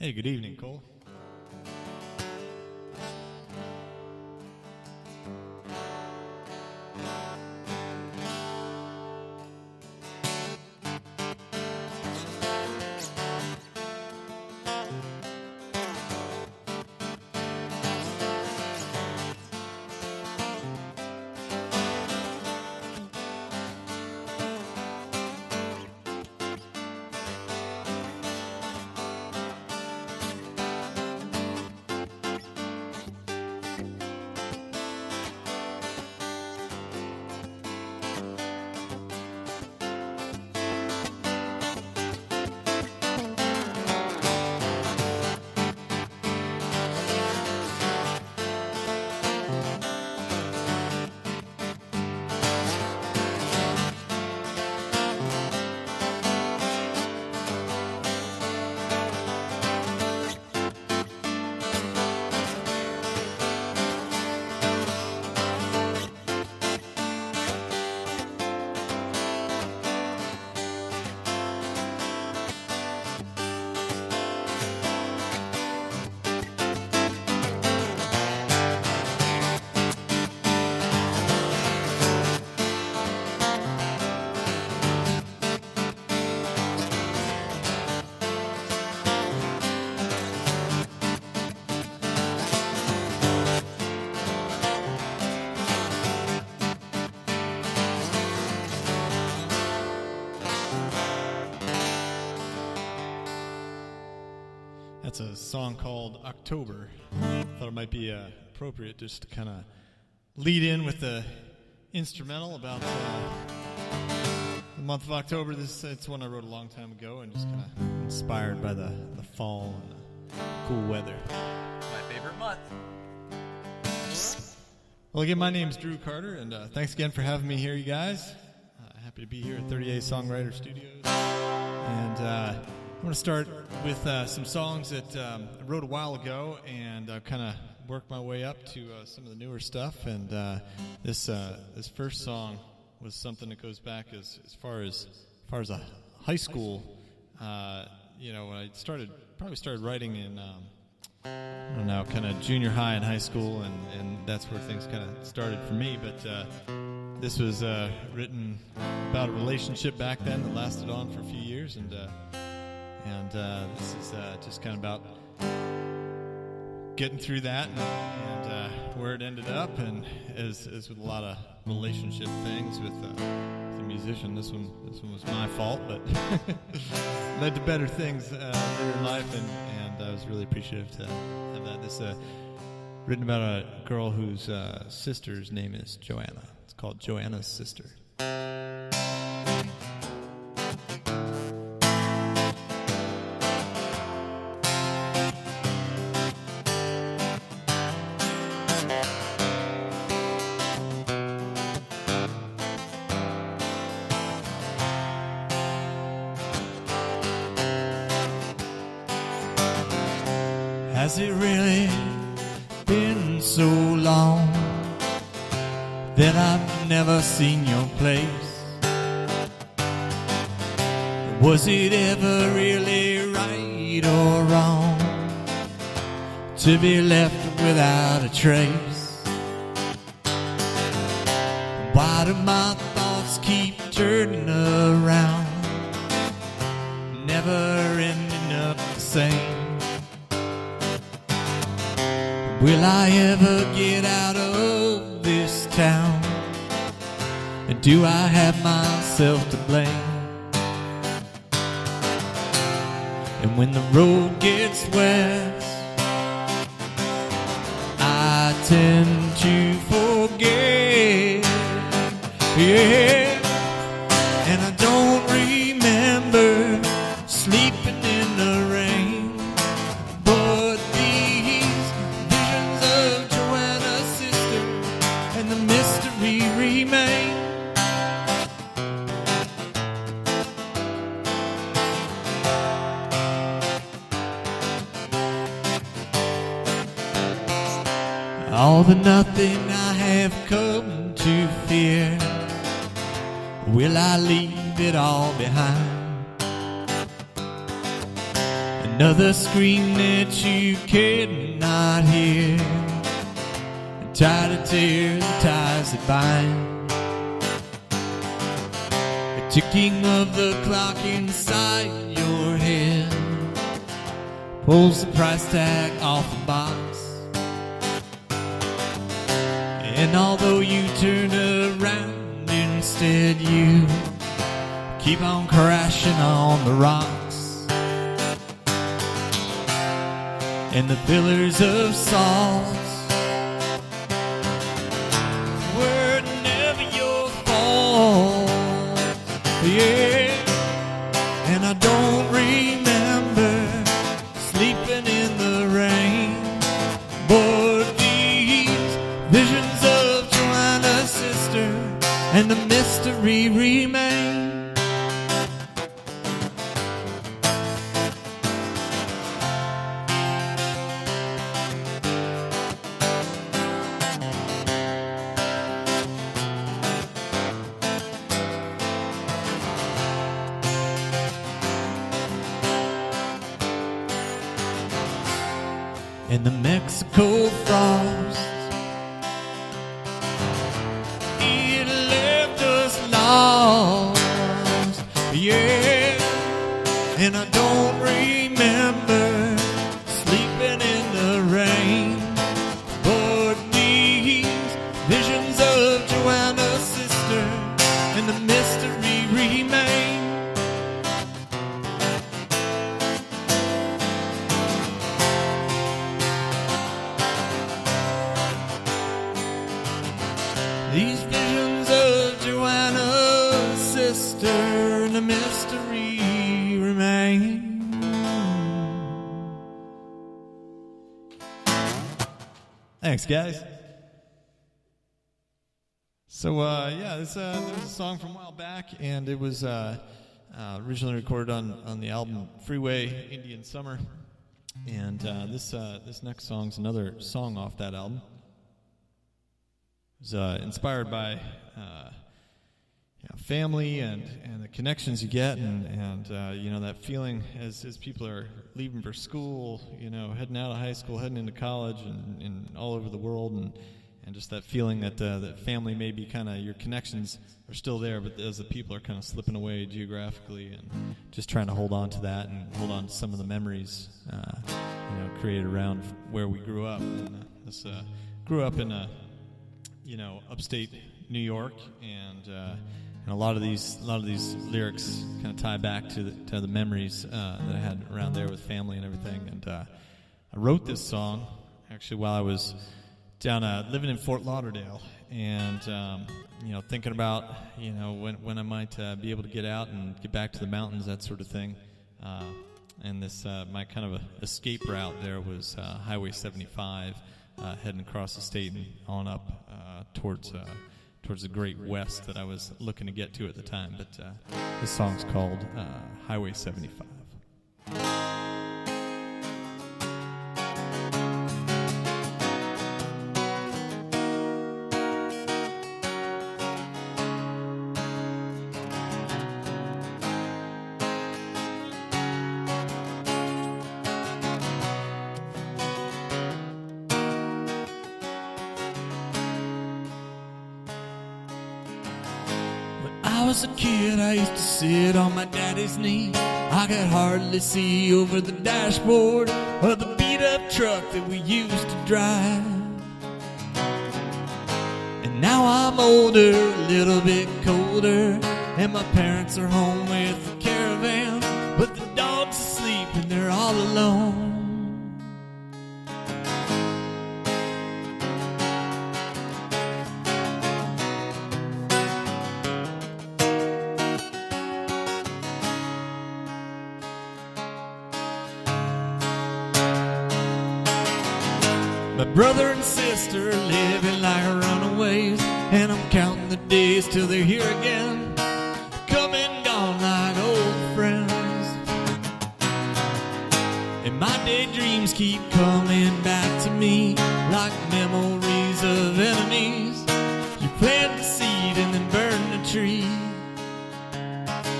Hey, good evening, Cole. That's a song called October. Thought it might be appropriate just to kind of lead in with the instrumental about the month of October. It's one I wrote a long time ago and just kind of inspired by the fall and cool weather. My favorite month. Well, again, my name's Dru Carter, and thanks again for having me here, you guys. Happy to be here at 38 Songwriter Studios. And I'm going to start with some songs that I wrote a while ago, and I've kind of worked my way up to some of the newer stuff. And this first song was something that goes back as far as a high school. When I probably started writing in I don't know, kind of junior high and high school, and that's where things kind of started for me. But this was written about a relationship back then that lasted on for a few years, and this is just kind of about getting through that and where it ended up. And as with a lot of relationship things with a musician, this one was my fault, but led to better things later in life, and I was really appreciative to have that. This written about a girl whose sister's name is Joanna. It's called Joanna's Sister. Has it really been so long that I've never seen your place? Was it ever really right or wrong to be left without a trace? Why do my thoughts keep turning around, never ending up the same? Will I ever get out of this town? And do I have myself to blame? And when the road gets west, I tend to forget. Yeah, and I don't remember sleeping in the rain, but mystery remain. All the nothing I have come to fear, will I leave it all behind? Another scream that you cannot hear, and try to tear the ties that bind. The ticking of the clock inside your head pulls the price tag off the box. And although you turn around, instead you keep on crashing on the rocks. And the pillars of salt were never your fault. Yeah, and I don't remember sleeping in the rain, but these visions of Joanna's sister and the mystery remain. In the Mexico frost, it left us lost, yeah. And I don't remember sleeping in the rain, but these visions of Joanna's sister and the mystery remain. These visions of Joanna's sister and the mystery remain. Thanks, guys. So, yeah, this was a song from a while back, and it was originally recorded on the album Freeway Indian Summer. And this next song's another song off that album. It was inspired by family and the connections you get, and that feeling as people are leaving for school, heading out of high school, heading into college, and all over the world, and just that feeling that that family may be kind of, your connections are still there, but as the people are kind of slipping away geographically, and just trying to hold on to that and hold on to some of the memories created around where we grew up. And grew up in upstate New York, and a lot of these lyrics kind of tie back to the memories that I had around there with family and everything. And I wrote this song actually while I was down living in Fort Lauderdale, and thinking about when I might be able to get out and get back to the mountains, that sort of thing. And this my kind of escape route there was Highway 75. Heading across the state and on up towards the great west that I was looking to get to at the time. But this song's called Highway 75. I was a kid, I used to sit on my daddy's knee. I could hardly see over the dashboard of the beat-up truck that we used to drive. And now I'm older, a little bit colder, and my parents are home with the caravan, but the dog's asleep and they're all alone. My brother and sister are living like runaways, and I'm counting the days till they're here again, come and gone like old friends. And my daydreams keep coming back to me like memories of enemies. You plant the seed and then burn the tree,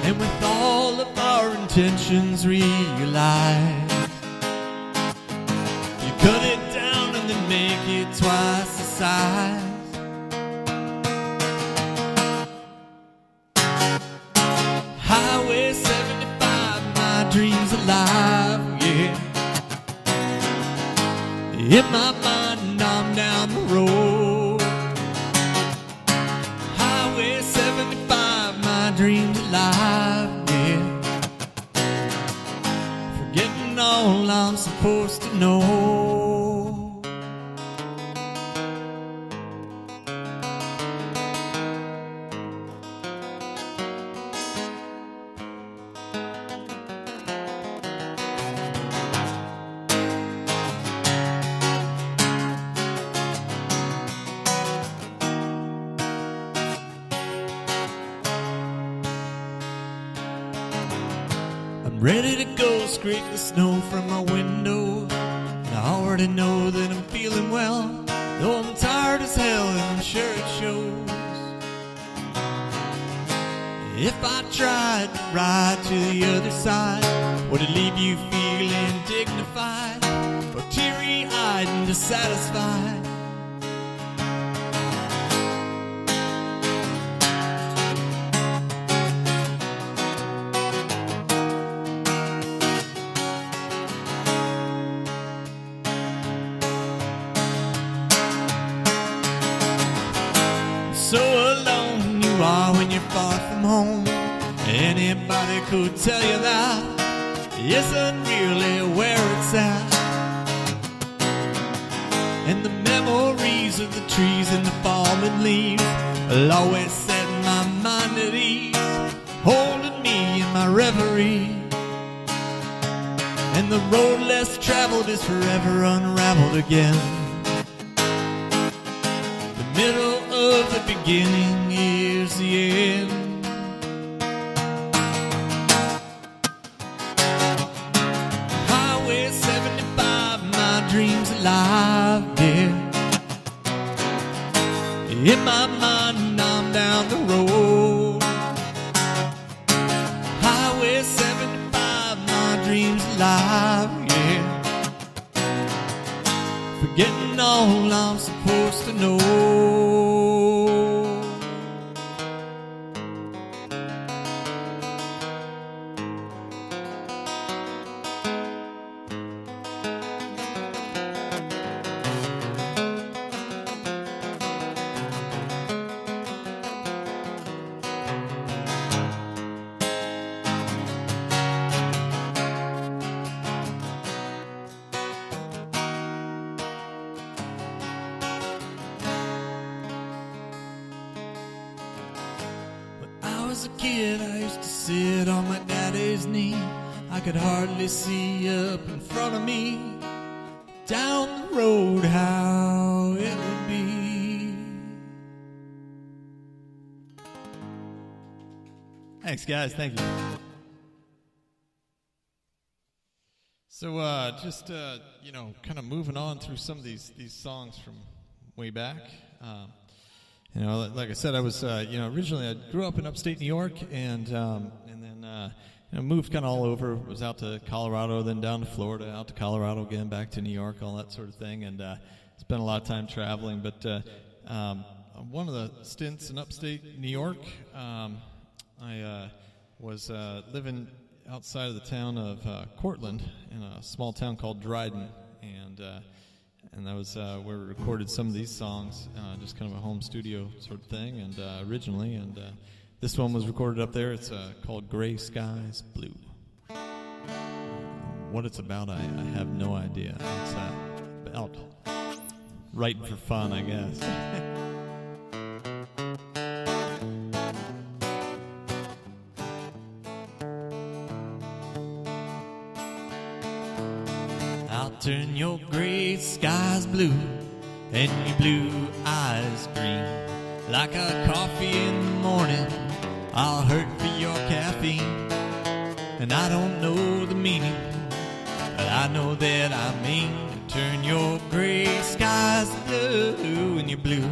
and with all of our intentions realized, it twice the size. Highway 75, my dreams alive, yeah. In my mind, I'm down the road. Highway 75, my dreams alive, yeah. Forgetting all I'm supposed to know. Ready to go, scrape the snow from my window. I already know that I'm feeling well, though I'm tired as hell and I'm sure it shows. If I tried to ride to the other side, would it leave you feeling dignified or teary-eyed and dissatisfied? So alone you are when you're far from home. Anybody could tell you that isn't really where it's at. And the memories of the trees and the fallen leaves will always set my mind at ease, holding me in my reverie. And the road less traveled is forever unraveled again. The middle of the beginning is the end. Highway 75, my dreams alive, yeah. In my mind, I'm down the road. Highway 75, my dreams alive, yeah. Forgetting all I'm supposed to know. As a kid, I used to sit on my daddy's knee. I could hardly see up in front of me. Down the road, how it would be. Thanks, guys. Thank you. So, just kind of moving on through some of these songs from way back. Like I said, I was, originally I grew up in upstate New York, and then moved kind of all over. Was out to Colorado, then down to Florida, out to Colorado again, back to New York, all that sort of thing, and spent a lot of time traveling. But one of the stints in upstate New York, I was living outside of the town of Cortland in a small town called Dryden, and that was where we recorded some of these songs, just kind of a home studio sort of thing, and originally, and this one was recorded up there. It's called Gray Skies Blue. What it's about, I have no idea. It's about writing for fun, I guess. I'll turn your gray skies blue and your blue eyes green. Like a coffee in the morning, I'll hurt for your caffeine. And I don't know the meaning, but I know that I mean to turn your gray skies blue and your blue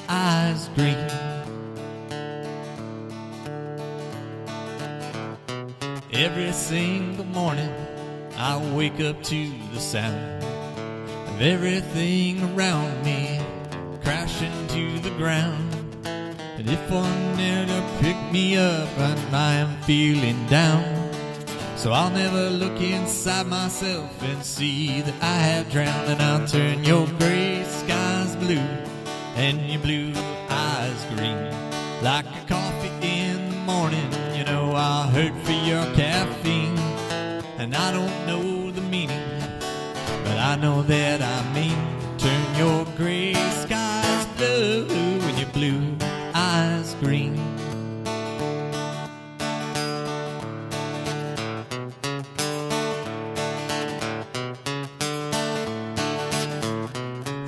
eyes green. Every single morning I wake up to the sound of everything around me crashing to the ground. And if one there to pick me up, I am feeling down. So I'll never look inside myself and see that I have drowned. And I'll turn your gray skies blue and your blue eyes green. Like a coffee in the morning, you know I'll hurt for your caffeine. And I don't know the meaning, but I know that I mean turn your gray skies blue and your blue eyes green.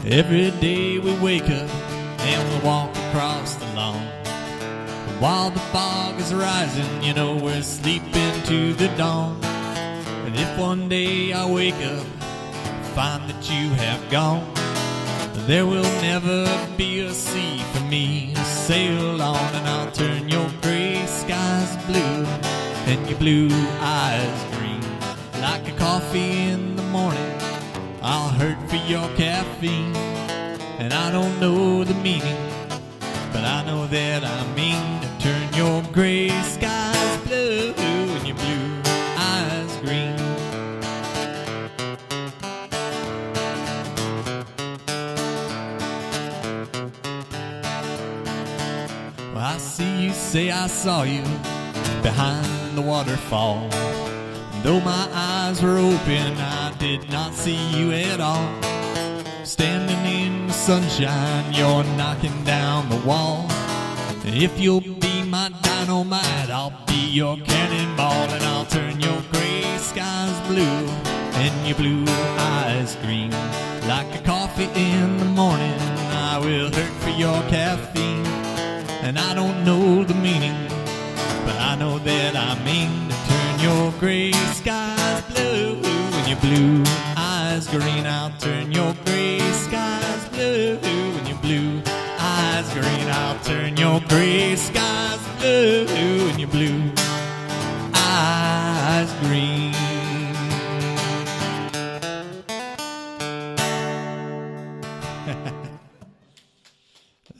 Every day we wake up and we walk across the lawn. While the fog is rising, you know we're sleeping to the dawn. And if one day I wake up, find that you have gone, there will never be a sea for me to sail on. And I'll turn your gray skies blue and your blue eyes green. Like a coffee in the morning, I'll hurt for your caffeine. And I don't know the meaning, but I know that I mean to turn your gray skies blue and your blue eyes green. Well, I see you say I saw you behind the waterfall. Though my eyes were open, I did not see you at all. Standing in the sunshine, you're knocking down the wall. If you'll be my dynamite, I'll be your cannonball. And I'll turn your gray skies blue and your blue eyes green. Like a coffee in the morning, I will hurt for your caffeine. And I don't know the meaning, but I know that I mean to turn your gray skies blue and your blue eyes green. I'll turn your gray skies blue and your blue eyes green. I'll turn your gray skies blue and your blue eyes green.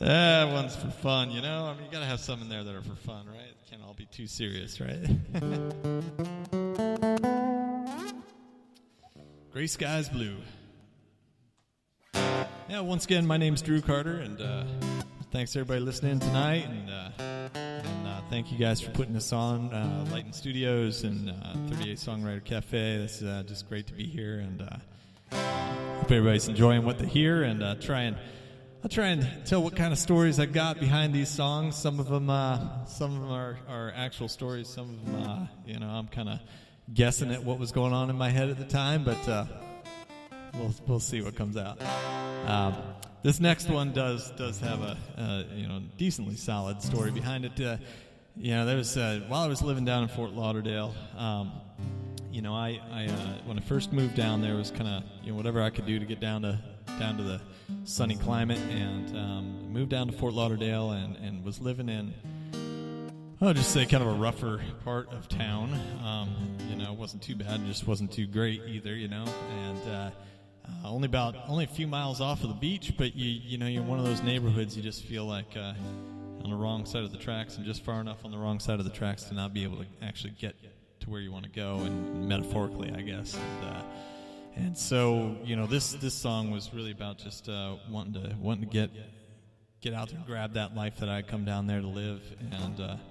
That one's for fun, you know? I mean, you gotta have some in there that are for fun, right? It can't all be too serious, right? Gray skies blue. Yeah, once again, my name's Dru Carter, and thanks to everybody listening tonight, and thank you guys for putting this on, Lighten Studios and 38 Songwriter Cafe. It's just great to be here, and hope everybody's enjoying what they hear, and I'll try and tell what kind of stories I got behind these songs. Some of them are actual stories. Some of them, I'm kind of guessing at what was going on in my head at the time, but we'll see what comes out. This next one does have a decently solid story behind it. There was while I was living down in Fort Lauderdale. I when I first moved down there, was kind of whatever I could do to get down to the sunny climate, and moved down to Fort Lauderdale and was living in, I'll just say, kind of a rougher part of town. It wasn't too bad, it just wasn't too great either, and only a few miles off of the beach, but you're in one of those neighborhoods you just feel like on the wrong side of the tracks, and just far enough on the wrong side of the tracks to not be able to actually get to where you want to go, and metaphorically, I guess. And so, this song was really about just wanting to get out there and grab that life that I had come down there to live, and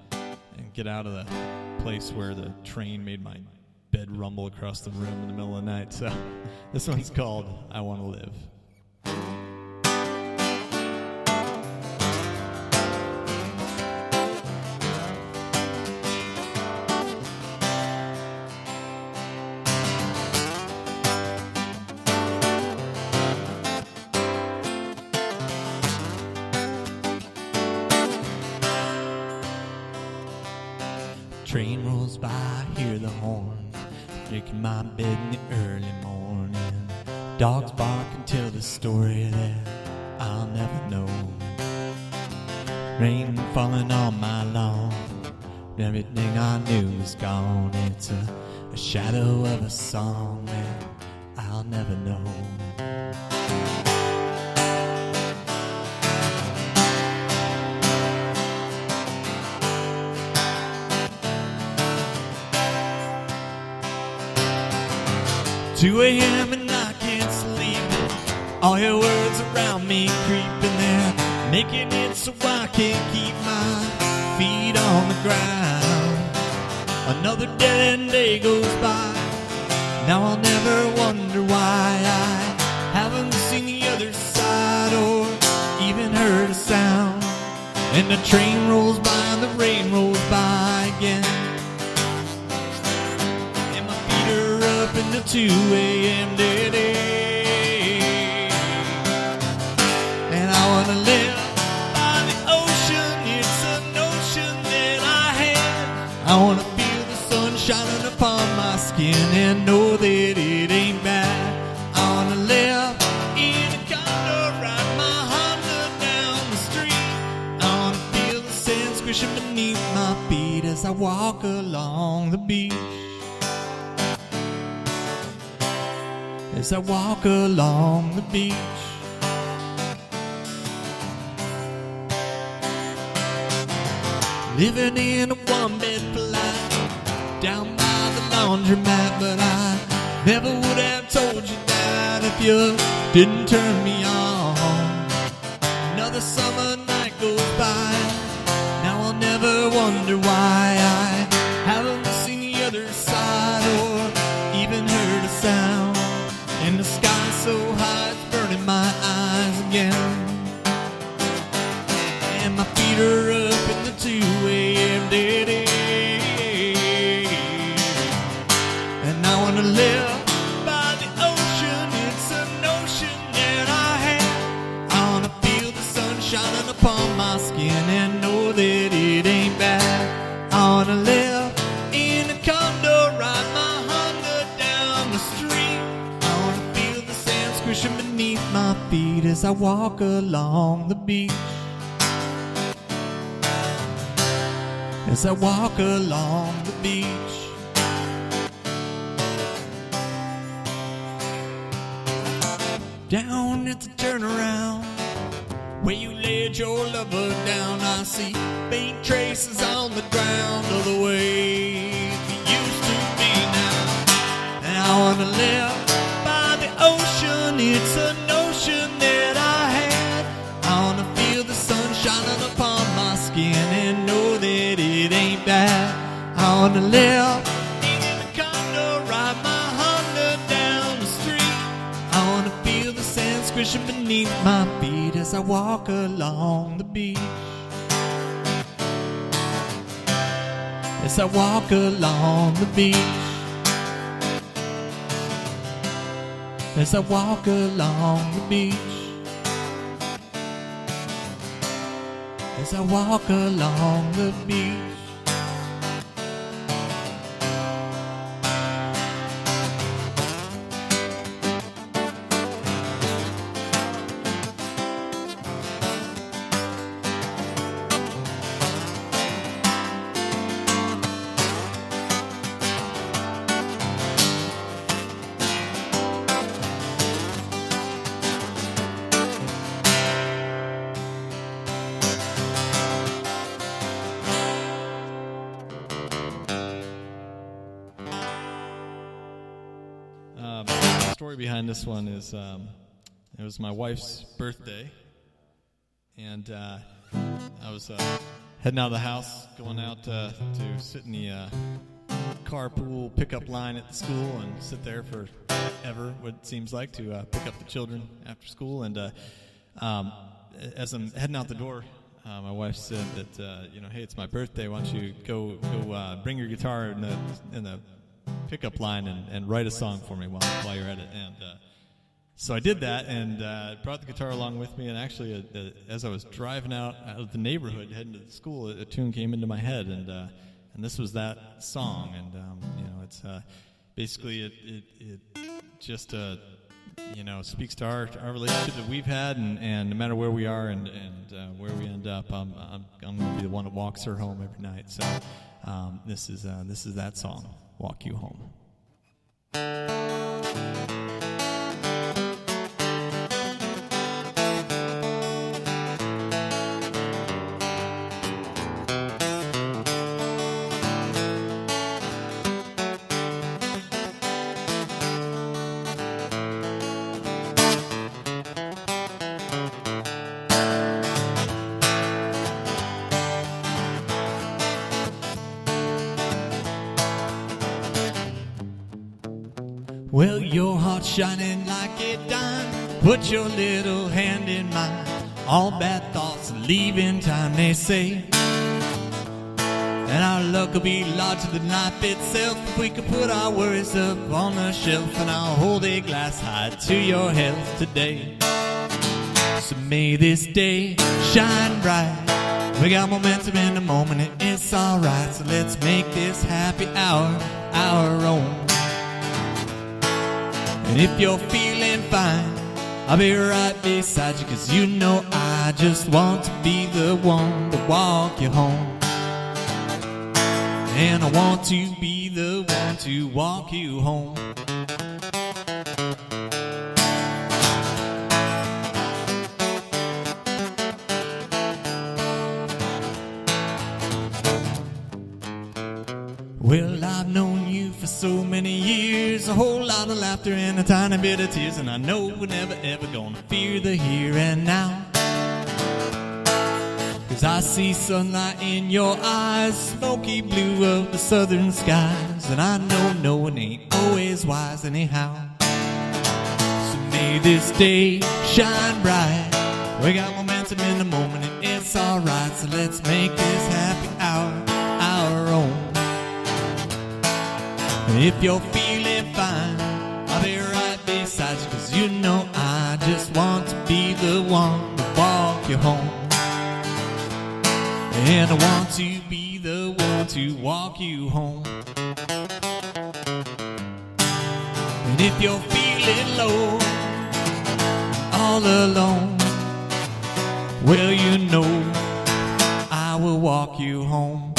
get out of the place where the train made my bed rumble across the room in the middle of the night. So this one's called I Want to Live. Train rolls by, I hear the horn, making my bed in the early morning. Dogs bark and tell the story that I'll never know. Rain falling on my lawn, everything I knew is gone. It's a shadow of a song that I'll never know. 2 a.m. and I can't sleep. All your words around me creeping there, making it so I can't keep my feet on the ground. Another dead-end day goes by. Now I'll never wonder why I haven't seen the other side or even heard a sound. And the train rolls by and the rain rolls by again, and my feet are up in the 2 a.m. dead end. And I wanna live by the ocean, it's a notion that I had. I wanna feel the sun shining upon my skin and know that it ain't bad. I wanna live in a condo, ride my Honda down the street. I wanna feel the sand squishing beneath my feet as I walk along the beach. As I walk along the beach. Living in a one-bed flat down by the laundromat, but I never would have told you that if you didn't turn me on. Another summer night goes by. Now I'll never wonder why I haven't seen the other side or even heard a sound. And the sky's so high it's burning my eyes again, and my feet are up in the 2 a.m. dead end. And I wanna live by the ocean, it's a notion that I have. I wanna feel the sun shining upon my skin and know that it ain't bad. I wanna live in a condo, ride my Honda down the street. I wanna feel the sand squishing beneath my feet as I walk along the beach. As I walk along the beach. Down at the turnaround where you laid your lover down, I see faint traces on the ground of the way it used to be now. And I wanna live by the ocean, it's a notion that I had. I wanna feel the sun shining upon my skin and know that it ain't bad. I wanna live in a condo, ride my Honda down the street. I wanna feel the sand squishing beneath my feet as I walk along the beach. As I walk along the beach. As I walk along the beach. As I walk along the beach. The story behind this one is it was my wife's birthday, and I was heading out of the house, going out to sit in the carpool pickup line at the school and sit there for ever, what it seems like, to pick up the children after school. And as I'm heading out the door, my wife said that hey, it's my birthday. Why don't you go bring your guitar in the pickup line and write a song for me while you're at it. And so I did that, and brought the guitar along with me. And actually, as I was driving out of the neighborhood heading to the school, a tune came into my head, and this was that song. And it's basically it just speaks to our relationship that we've had, and no matter where we are and where we end up, I'm going to be the one that walks her home every night. So this is that song, Walk You Home. your heart shining like a dime. Put your little hand in mine. All bad thoughts leave in time, they say. And our luck will be larger than life itself if we could put our worries up on the shelf. And I'll hold a glass high to your health today. So may this day shine bright. We got momentum in the moment and it's alright. So let's make this happy hour our own. And if you're feeling fine, I'll be right beside you, 'cause you know I just want to be the one to walk you home. And I want to be the one to walk you home. Well, I've known you for so many years, a whole lot of laughter and a tiny bit of tears, and I know we're never ever gonna fear the here and now. 'Cause I see sunlight in your eyes, smoky blue of the southern skies, and I know no one ain't always wise anyhow. So may this day shine bright. We got momentum in the moment and it's alright, so let's make this happy hour our own. And if you're feeling fine, I'll be right beside you, 'cause you know I just want to be the one to walk you home. And I want to be the one to walk you home. And if you're feeling low, all alone, well, you know I will walk you home.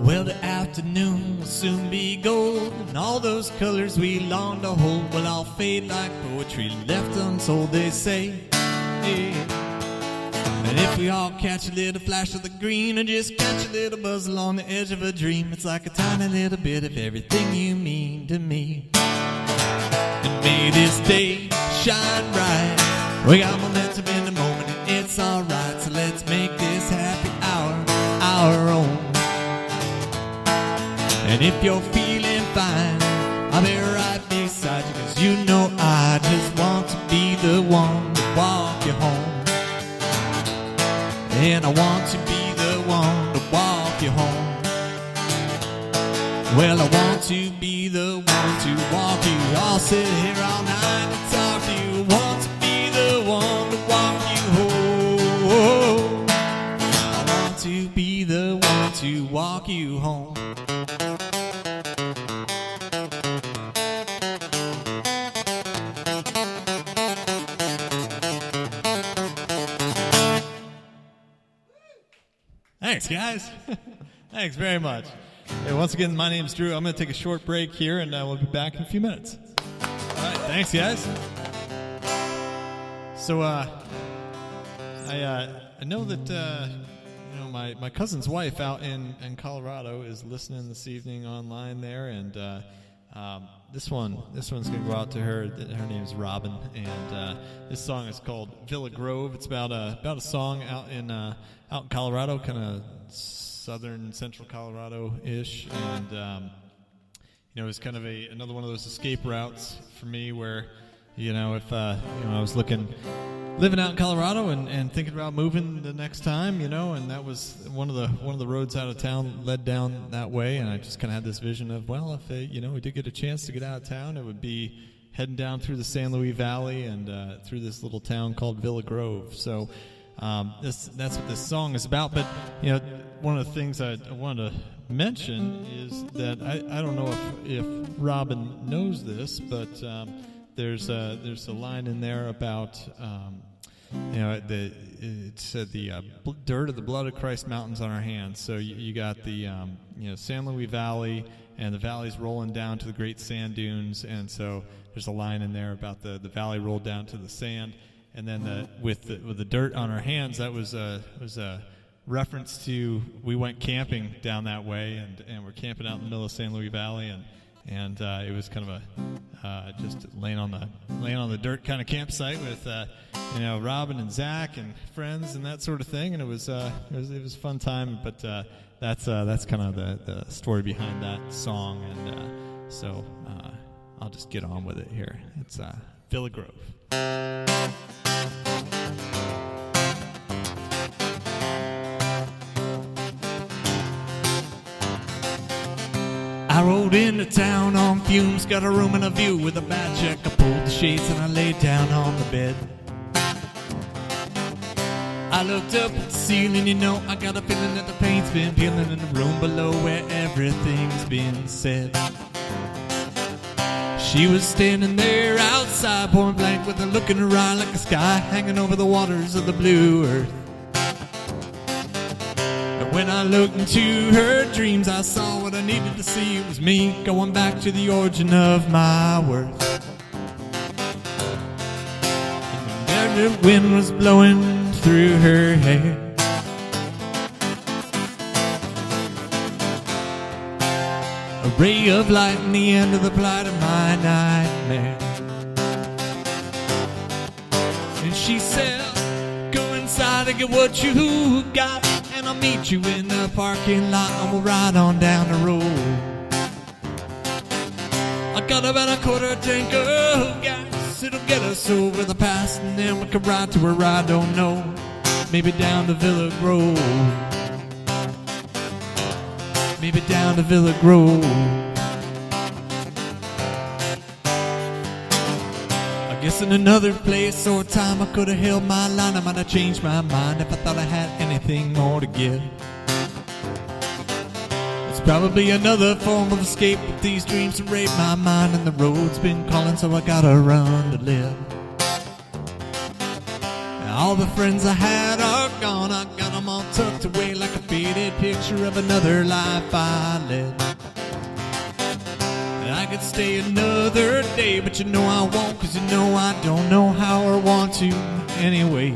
Well, the afternoon will soon be gold, and all those colors we long to hold will all fade like poetry left untold, they say. Yeah. And if we all catch a little flash of the green, or just catch a little buzz along the edge of a dream, it's like a tiny little bit of everything you mean to me. And may this day shine bright. We got momentum in the moment and it's alright, so let's make this happy hour our own. And if you're feeling fine, I'll be right beside you, 'cause you know I just want to be the one to walk you home. And I want to be the one to walk you home. Well, I want to be the one to walk you. I'll sit here all night and talk to you. Want to be the one to walk you home. I want to be the one to walk you home. Thanks, guys. Thanks very much. Hey, once again, my name's Drew. I'm going to take a short break here, and we'll be back in a few minutes. All right, thanks, guys. So, I know that my cousin's wife out in Colorado is listening this evening online there, and this one's going to go out to her. Her name's Robin, and this song is called Villa Grove. It's about a song out in Colorado, kind of southern central Colorado-ish, and it's kind of another one of those escape routes for me where if I was living out in Colorado and thinking about moving the next time, and that was one of the roads out of town led down that way, and I just kind of had this vision of, well, if we did get a chance to get out of town, it would be heading down through the San Luis Valley and through this little town called Villa Grove. So that's what this song is about. But one of the things I wanted to mention is that I don't know if Robin knows this, but there's a line in there about it said the dirt of the blood of Christ mountains on our hands. So you got the San Luis Valley, and the valley's rolling down to the great sand dunes, and so there's a line in there about the valley rolled down to the sand, and then with the dirt on our hands, that was reference to we went camping down that way, and we're camping out in the middle of San Luis Valley, and it was kind of a just laying on the dirt kind of campsite with Robin and Zach and friends and that sort of thing, and it was a fun time. But that's kind of the story behind that song, and so I'll just get on with it here. It's Villa Grove. I rode into town on fumes, got a room and a view with a bad check. I pulled the shades and I laid down on the bed. I looked up at the ceiling, I got a feeling that the paint's been peeling in the room below where everything's been said. She was standing there outside, point blank, with a look in her eye like a sky hanging over the waters of the blue earth. And when I looked into her dreams, I saw what I needed to see. It was me going back to the origin of my worth. And the wind was blowing through her hair. A ray of light in the end of the plight of my nightmare. And she said, go inside and get what you got, and I'll meet you in the parking lot, and we'll ride on down the road. I got about a quarter tank of gas, it'll get us over the pass, and then we can ride to where I don't know, maybe down to Villa Grove. Maybe down to Villa Grove. I guess in another place or time I could have held my line. I might have changed my mind if I thought I had anything more to give. It's probably another form of escape, but these dreams have raped my mind, and the road's been calling, so I gotta run to live. All the friends I had are gone, I got them all tucked away like a faded picture of another life I led. And I could stay another day, but I won't, 'cause I don't know how or want to anyway.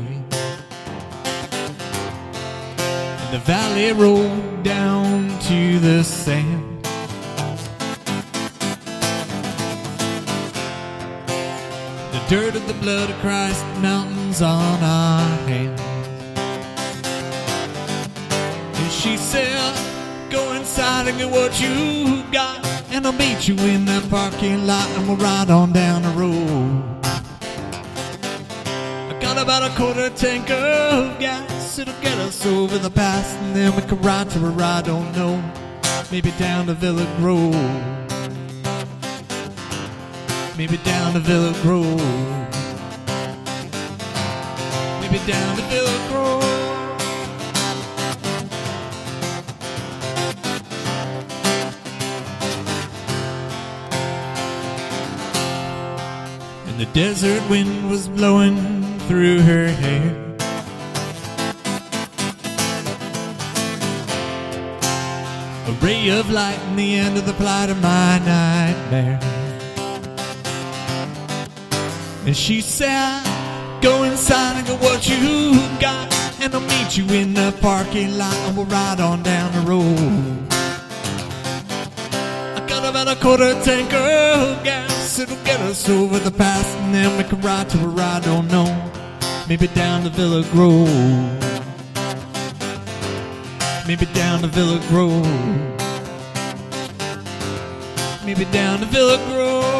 And the valley rolled down to the sand. Dirt of the blood of Christ, mountains on our hands. And she said, go inside and get what you got, and I'll meet you in the parking lot, and we'll ride on down the road. I got about a quarter tank of gas, it'll get us over the pass, and then we can ride to where I don't know, maybe down to Villa Grove. Maybe down to Villa Grove. Maybe down to Villa Grove. And the desert wind was blowing through her hair. A ray of light in the end of the plight of my nightmare. And she said, go inside and get what you got, and I'll meet you in the parking lot, and we'll ride on down the road. I got about a quarter tank of gas, it'll get us over the pass, and then we can ride to where I don't know, maybe down to Villa Grove. Maybe down to Villa Grove. Maybe down to Villa Grove.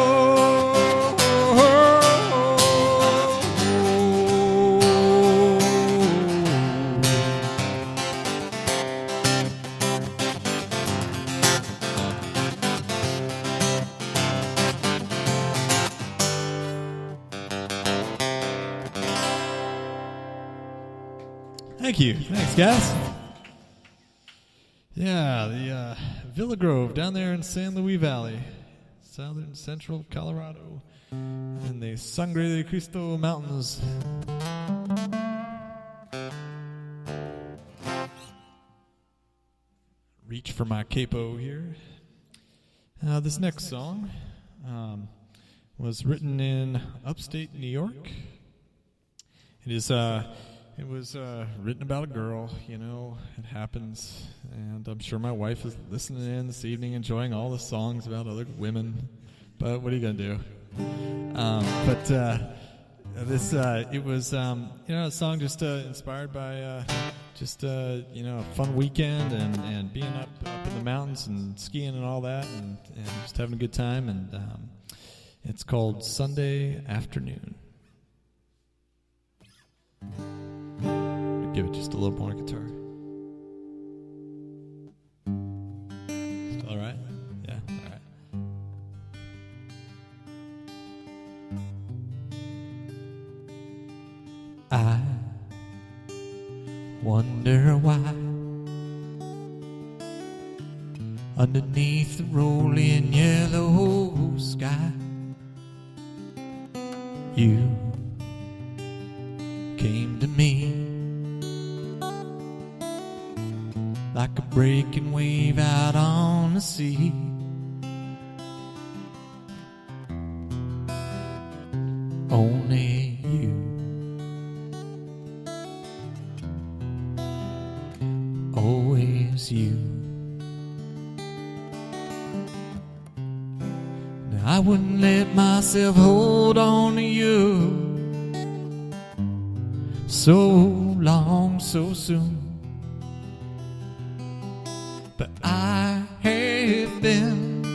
Thank you. Thanks, guys. Yeah, the Villa Grove down there in San Luis Valley, southern central Colorado, in the Sangre de Cristo Mountains. Reach for my capo here. This next song was written in Upstate New York. It It was written about a girl, you know, it happens, and I'm sure my wife is listening in this evening, enjoying all the songs about other women, but what are you going to do? It was, a song just inspired by a fun weekend and being up in the mountains and skiing and all that and just having a good time, and it's called Sunday Afternoon. Give it just a little more guitar. Still all right? Yeah, all right. I wonder why underneath the rolling yellow sky you came to me like a breaking wave out on the sea. Only you, always you. Now I wouldn't let myself hold on to you so long, so soon. But I have been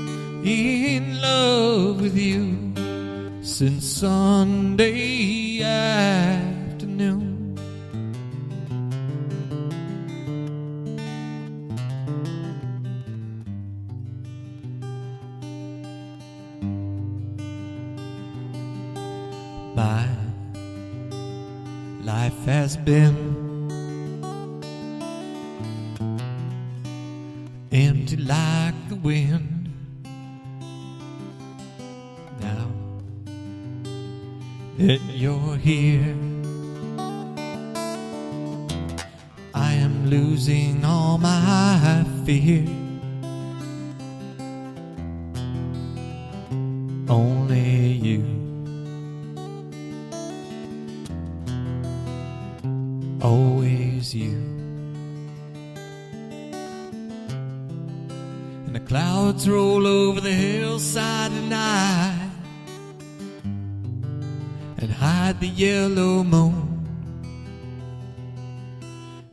in love with you since Sunday afternoon. My life has been empty like the wind. Now that you're here, I am losing all my fear. Only you, always you. And the clouds roll over the hillside tonight and hide the yellow moon.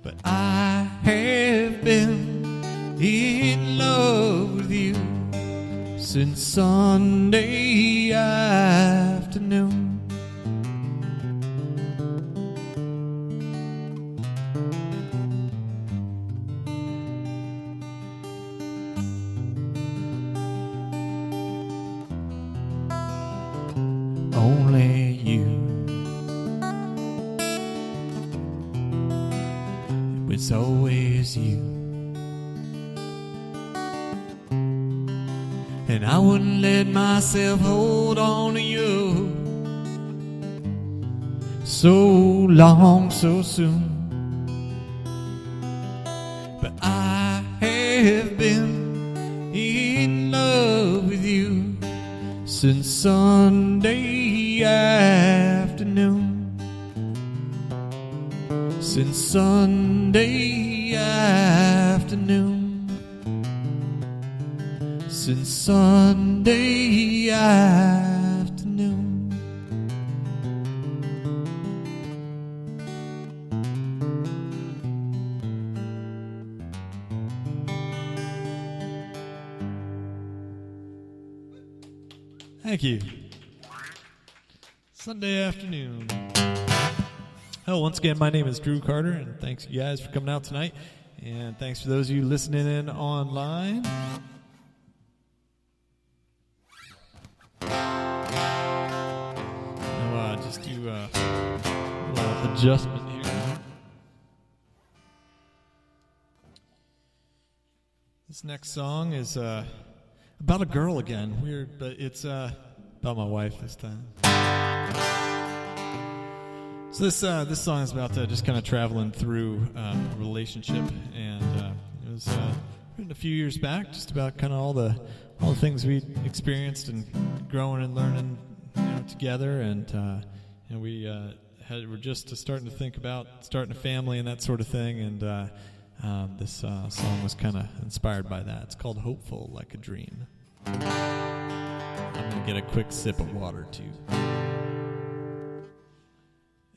But I have been in love with you since Sunday afternoon. Only you. It was always you. And I wouldn't let myself hold on to you so long, so soon. But I have been in love with you since Sunday afternoon. Since Sunday afternoon. Since Sunday afternoon. Thank you. Sunday afternoon. Hello, once again, my name is Dru Carter, and thanks you guys for coming out tonight. And thanks for those of you listening in online. Just do a little adjustment here. This next song is about a girl again. Weird, but it's about my wife this time. So this song is about just kind of traveling through a relationship, and it was written a few years back, just about kind of all the things we experienced and growing and learning, together, and we we're just starting to think about starting a family and that sort of thing, and this song was kind of inspired by that. It's called Hopeful Like a Dream. I'm going to get a quick sip of water, too.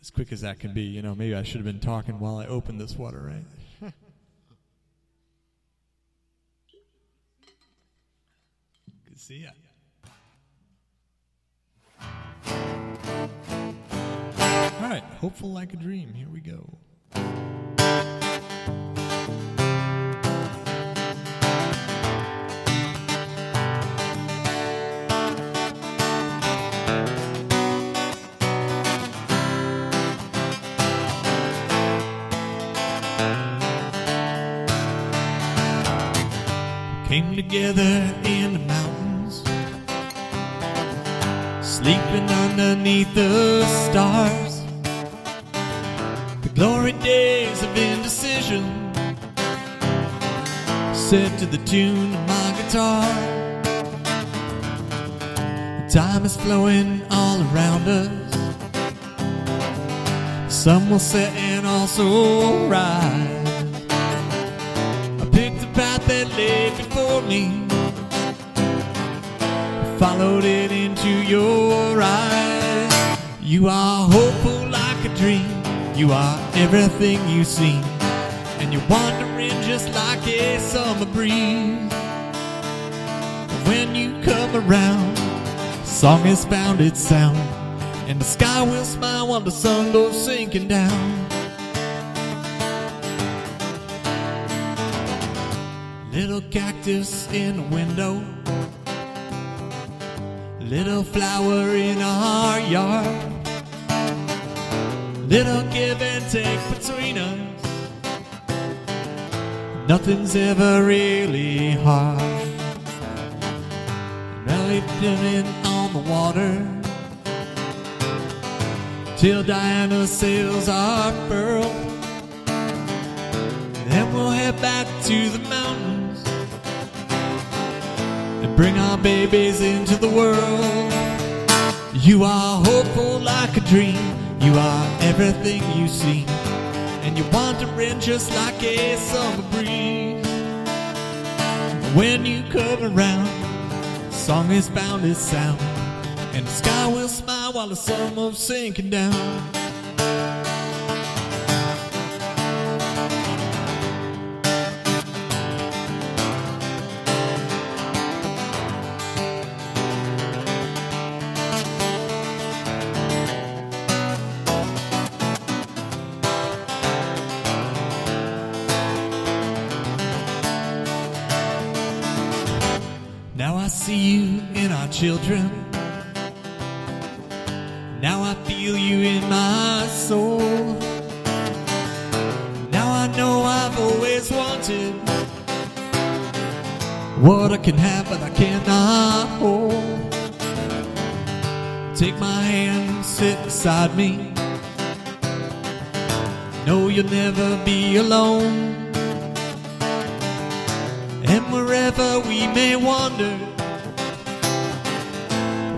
As quick as that can be. You know, maybe I should have been talking while I opened this water, right? Good to see ya. All right, Hopeful Like a Dream. Here we go. Came together in the mountains, sleeping underneath the stars. The glory days of indecision, set to the tune of my guitar. The time is flowing all around us. The sun will set and also rise. Path that lay before me, followed it into your eyes. You are hopeful like a dream, you are everything you seem, and you're wandering just like a summer breeze. When you come around, song has found its sound, and the sky will smile while the sun goes sinking down. Little cactus in a window, little flower in our yard, little give and take between us. Nothing's ever really hard. Belly dipping on the water till Diana's sails are furled. Then we'll head back to the mountains and bring our babies into the world. You are hopeful like a dream, you are everything you see, and you're wandering just like a summer breeze. When you come around, song has found its sound, and the sky will smile while the sun moves sinking down. Now I see you in our children. Now I feel you in my soul. Now I know I've always wanted what I can have but I cannot hold. Take my hand, sit beside me. Know you'll never be alone. And wherever we may wander,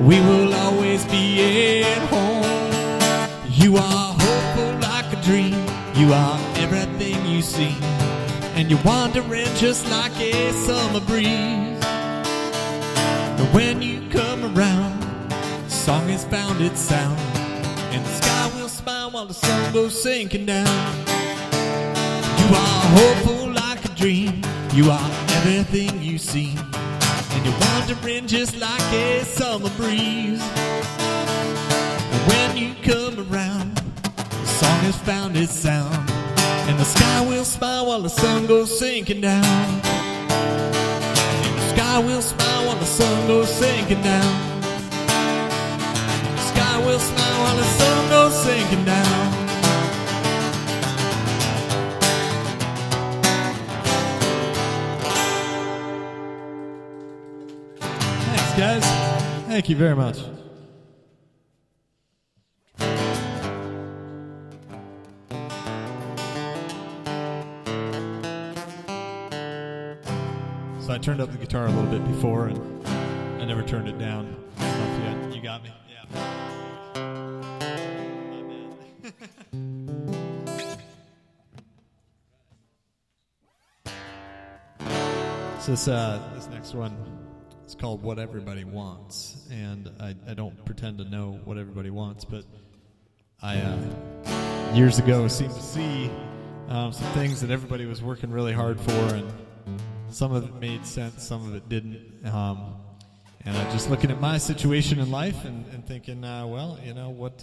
we will always be at home. You are hopeful like a dream, you are everything you see, and you're wandering just like a summer breeze. But when you come around, song has found its sound, and the sky will smile while the sun goes sinking down. You are hopeful like a dream, you are everything you see, and you're wandering just like a summer breeze. And when you come around, the song has found its sound, and the sky will smile while the sun goes sinking down. And the sky will smile while the sun goes sinking down. And the sky will smile while the sun goes sinking down. Guys, thank you very much. So I turned up the guitar a little bit before, and I never turned it down. You got me? Yeah. My So this next one is called What Everybody Wants, and I don't pretend to know what everybody wants, but I years ago seemed to see some things that everybody was working really hard for, and some of it made sense, some of it didn't. And I'm just looking at my situation in life and thinking, well, you know, what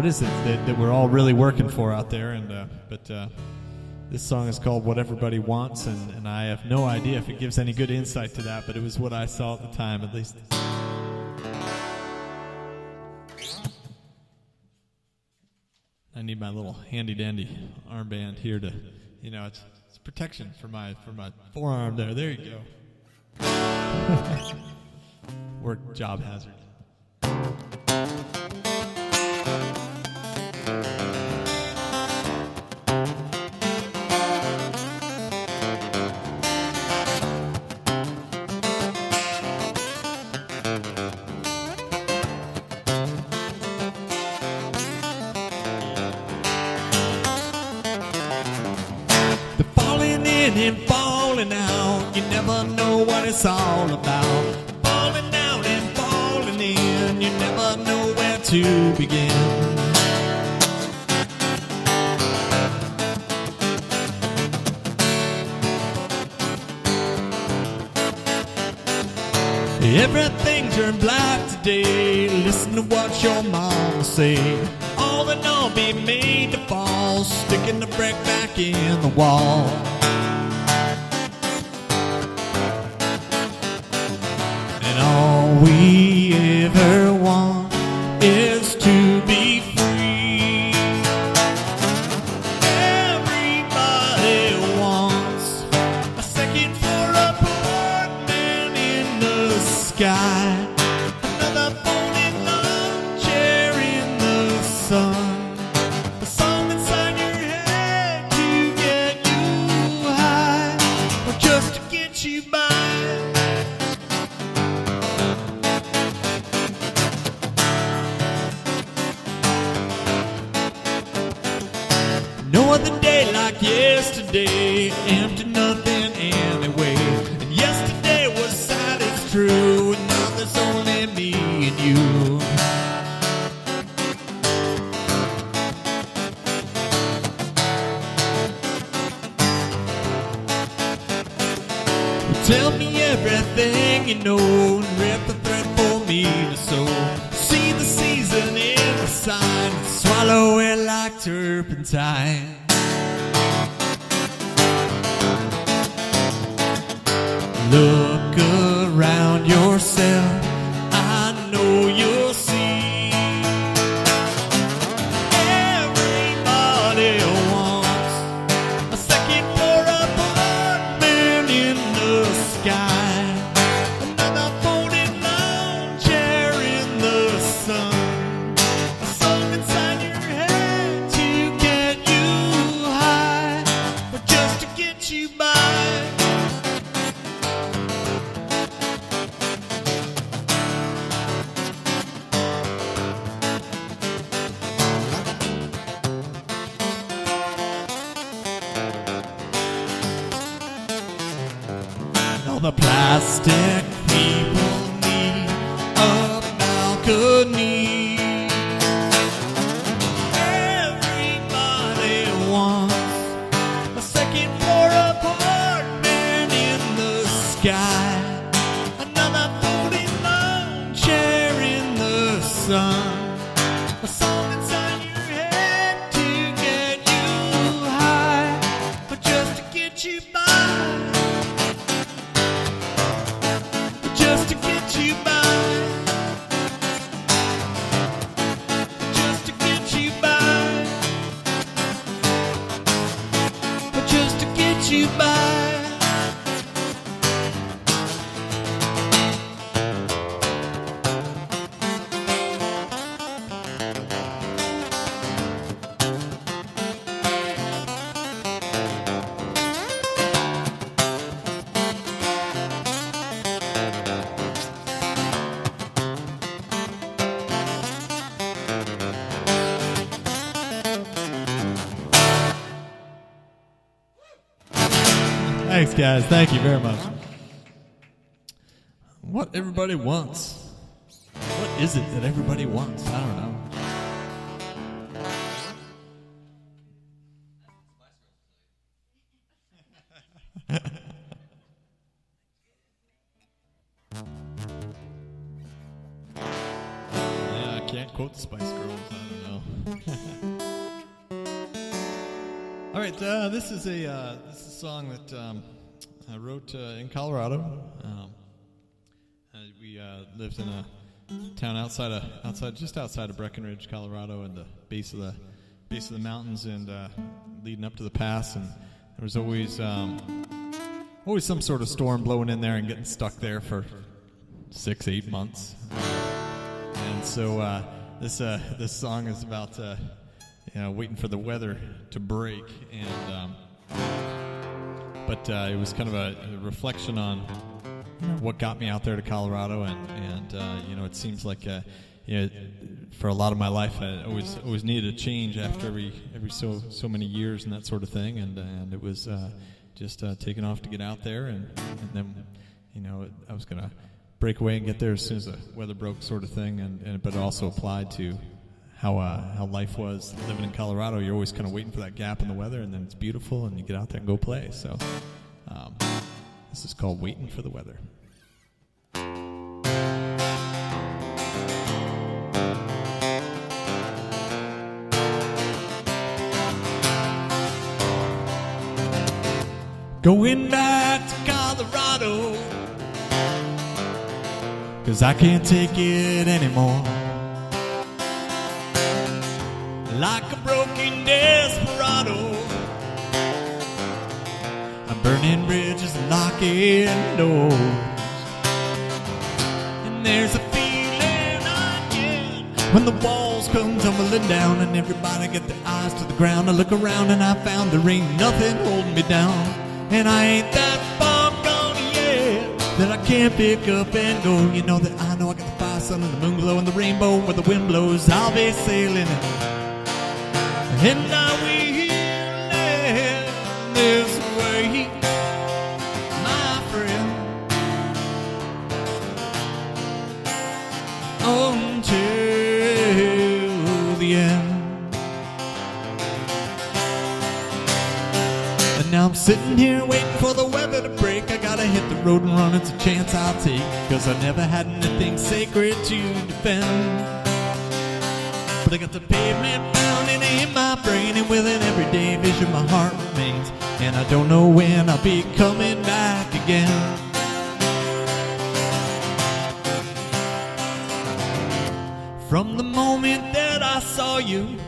is it that we're all really working for out there? And but this song is called What Everybody Wants, and I have no idea if it gives any good insight to that, but it was what I saw at the time, at least. I need my little handy-dandy armband here to, you know, it's protection for my forearm there. There you go. Work job hazard. And falling out, you never know what it's all about. Falling out and falling in, you never know where to begin. Everything turned black today. Listen to what your mama say. All in all, be made to fall, sticking the brick back in the wall. All we ever want is to be free. Everybody wants a second floor apartment in the sky, another folding lawn chair in the sun, a song inside your head to get you high, or just to get you by. No other day like yesterday, empty nothing anyway. And yesterday was sad, it's true, and now there's only me and you. Tell me everything you know, and rip the thread for me to sew. See the season in the sign, and swallow it like turpentine. Look around yourself, I know you'll see. Everybody wants a second floor apartment in the sky, another folding lawn chair in the sun, a song inside your head to get you high, or just to get you by. All the plastic people need a balcony. Everybody wants a second floor apartment in the sky, another folding lawn chair in the sun, a song inside your head to get you high, or just to get you by. Just to get you by. Just to get you by. Just to get you by. Thanks, guys. Thank you very much. What everybody wants. What is it that everybody wants? I don't know. Yeah, I can't quote the Spice Girls. I don't know. All right, this is a song that I wrote in Colorado. We lived in a town just outside of Breckenridge, Colorado, at the base of the mountains, and leading up to the pass. And there was always some sort of storm blowing in there and getting stuck there for 6-8 months. And so this song is about waiting for the weather to break, and but it was kind of a reflection on what got me out there to Colorado, and it seems like for a lot of my life I always needed a change after every so many years and that sort of thing, and it was just taking off to get out there, and then I was gonna break away and get there as soon as the weather broke, sort of thing, but it also applied to how life was living in Colorado. You're always kind of waiting for that gap in the weather, and then it's beautiful, and you get out there and go play. So this is called Waiting for the Weather. Going back to Colorado, 'cause I can't take it anymore. Like a broken desperado, I'm burning bridges and locking doors. And there's a feeling I get when the walls come tumbling down, and everybody get their eyes to the ground. I look around and I found there ain't nothing holding me down. And I ain't that far gone yet that I can't pick up and go. You know that I know I got the fire, sun, and the moon glow, and the rainbow where the wind blows. I'll be sailing, and I will land this way, my friend, until the end. And now I'm sitting here waiting for the weather to break. I gotta hit the road and run, it's a chance I'll take, 'cause I never had anything sacred to defend. But I got the pavement pounding in my brain, and with an everyday vision my heart remains. And I don't know when I'll be coming back again. From the moment that I saw you,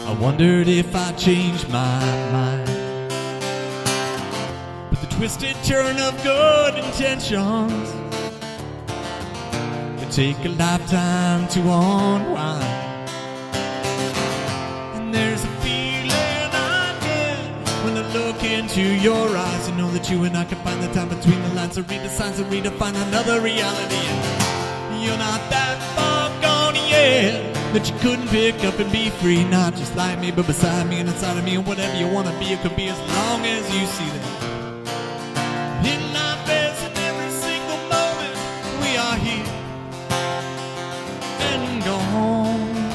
I wondered if I changed my mind. But the twisted turn of good intentions could take a lifetime to unwind. And there's a feeling I get when I look into your eyes. You know that you and I can find the time between the lines to read the signs and redefine another reality. And you're not that far gone yet that you couldn't pick up and be free, not just like me, but beside me and inside of me, and whatever you want to be, it could be as long as you see that. In life, as in every single moment, we are here and gone.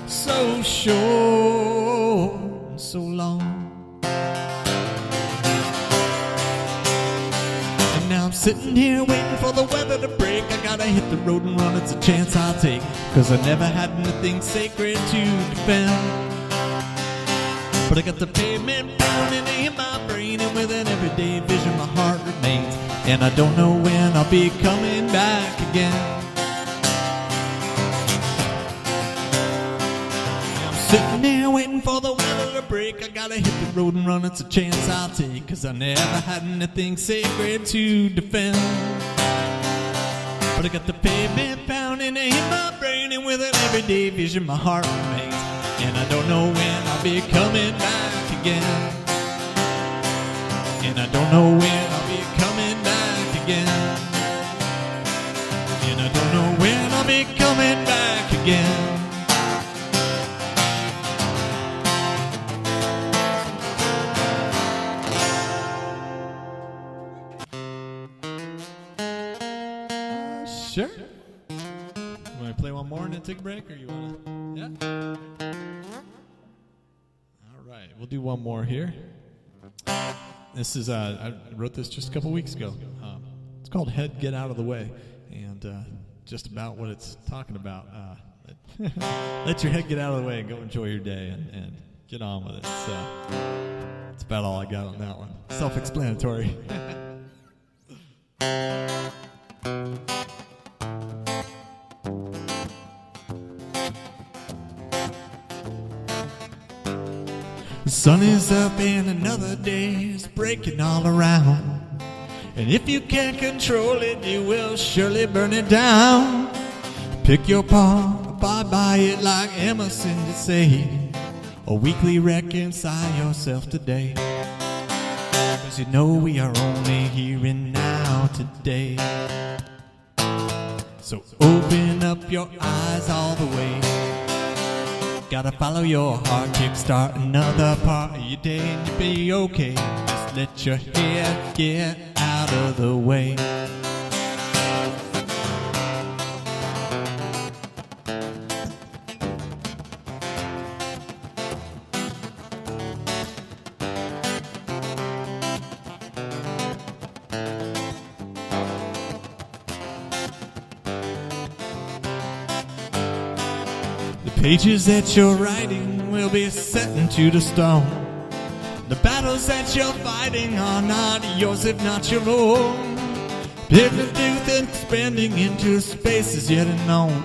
So short and so long. Now I'm sitting here waiting for the weather to break. I gotta hit the road and run, it's a chance I'll take, 'cause I never had anything sacred to defend. But I got the pavement pounding in my brain, and with an everyday vision my heart remains. And I don't know when I'll be coming back again. I'm sitting here waiting for the weather to break. I gotta hit the road and run, it's a chance I'll take, 'cause I never had anything sacred to defend. But I got the pavement pounding in my brain, and with an everyday vision my heart remains. And I don't know when I'll be coming back again. And I don't know when I'll be coming back again. And I don't know when I'll be coming back again. Sure. You want to play one more and then take a break, or you want to? Yeah. All right, we'll do one more here. This is I wrote this just a couple weeks ago. It's called "Head Get Out of the Way," and just about what it's talking about. Let your head get out of the way and go enjoy your day and get on with it. So that's about all I got on that one. Self-explanatory. The sun is up and another day is breaking all around. And if you can't control it, you will surely burn it down. Pick your paw, abide by it like Emerson did say. A weekly reconcile yourself today. 'Cause you know we are only here and now today. So open up your eyes all the way. Gotta follow your heart, kickstart another part of your day and you'll be okay. Just let your head get out of the way. The pages that you're writing will be set into the stone. The battles that you're fighting are not yours if not your own. Hidden truth and expanding into spaces yet unknown.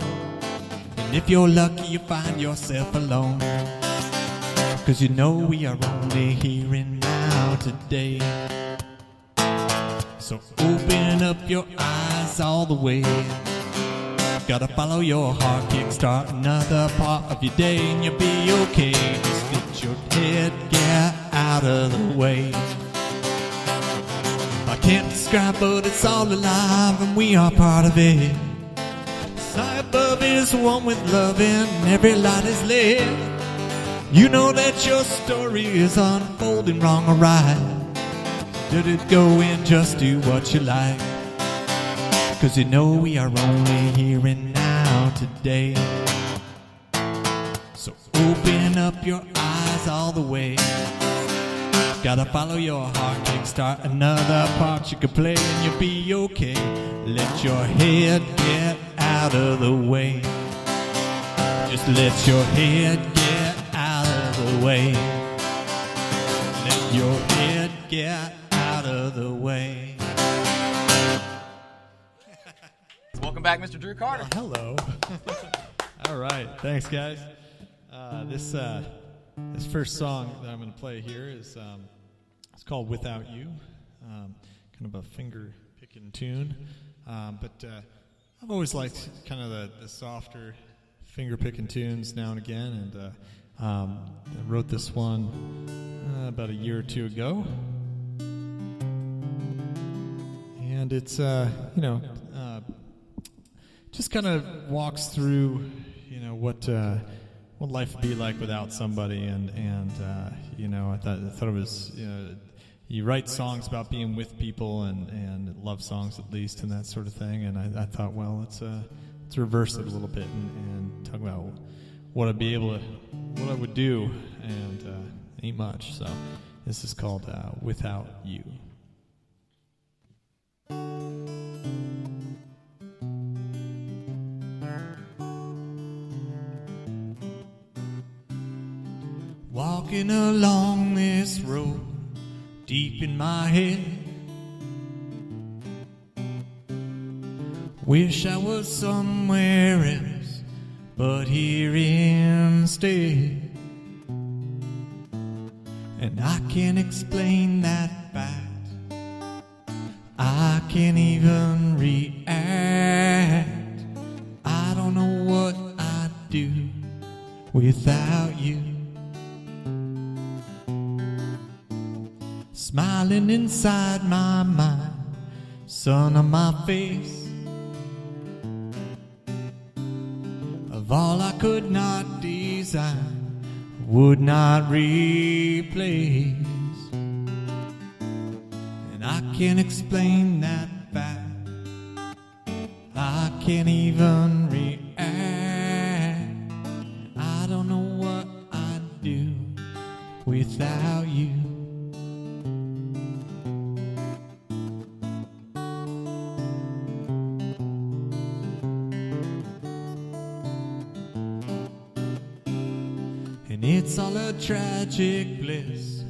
And if you're lucky you find yourself alone. 'Cause you know we are only here and now today. So open up your eyes all the way. Gotta follow your heart, kickstart another part of your day and you'll be okay. Just let your head get out of the way. I can't describe but it's all alive and we are part of it. Sky above is one with love and every light is lit. You know that your story is unfolding wrong or right. Let it go and just do what you like. 'Cause you know we are only here and now today. So open up your eyes all the way. Gotta follow your heart, kickstart another part you can play and you'll be okay. Let your head get out of the way. Just let your head get out of the way. Let your head get out of the way. Welcome back, Mr. Dru Carter. Hello. All right, thanks, guys. This first song that I'm going to play here is it's called "Without You." Kind of a finger picking tune, but I've always liked kind of the softer finger picking tunes now and again, and I wrote this one about a year or two ago, and it's just kind of walks through, what life would be like without somebody, and I thought it was, you write songs about being with people and love songs at least and that sort of thing, and I thought, well, let's reverse it a little bit and talk about what I would do, and ain't much. So this is called "Without You." Walking along this road, deep in my head, wish I was somewhere else, but here instead. And I can't explain that fact, I can't even react. I don't know what I'd do without you. Smiling inside my mind, sun on my face, of all I could not design, would not replace. And I can't explain that fact, I can't even react. I don't know what I'd do without you. And it's all a tragic bliss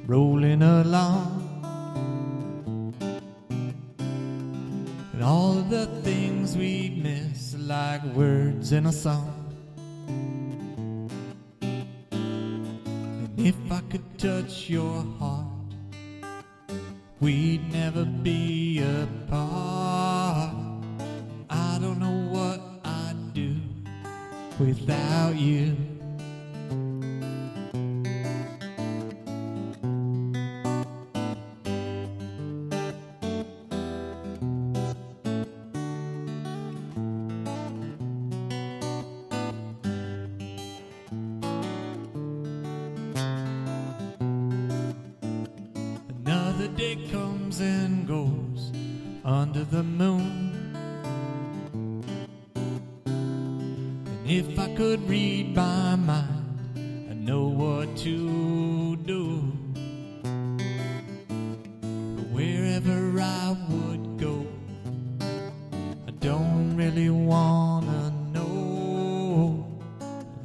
rolling along. And all of the things we'd miss are like words in a song. And if I could touch your heart, we'd never be apart. I don't know what I'd do without you. Another day comes and goes under the moon. And if I could read my mind, I'd know what to do. But wherever I would go, I don't really wanna know.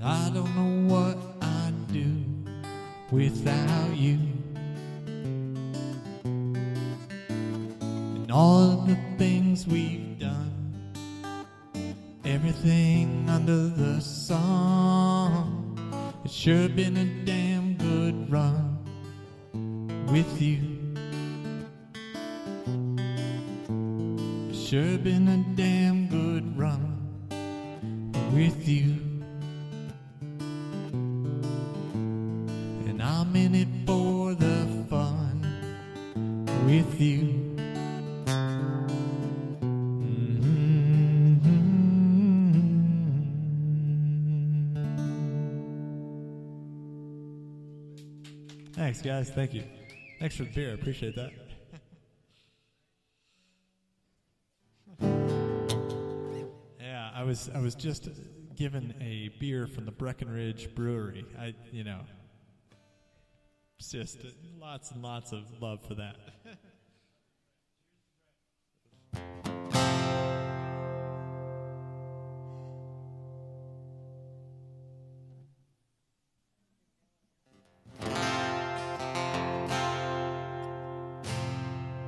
I don't know what I'd do without you. All the things we've done, everything under the sun, it's sure been a damn good run with you. It's sure been a damn good run with you. And I'm in it for the fun with you. Thanks, guys. Thank you. Thanks for the beer. I appreciate that. Yeah, I was just given a beer from the Breckenridge Brewery. It's just lots and lots of love for that.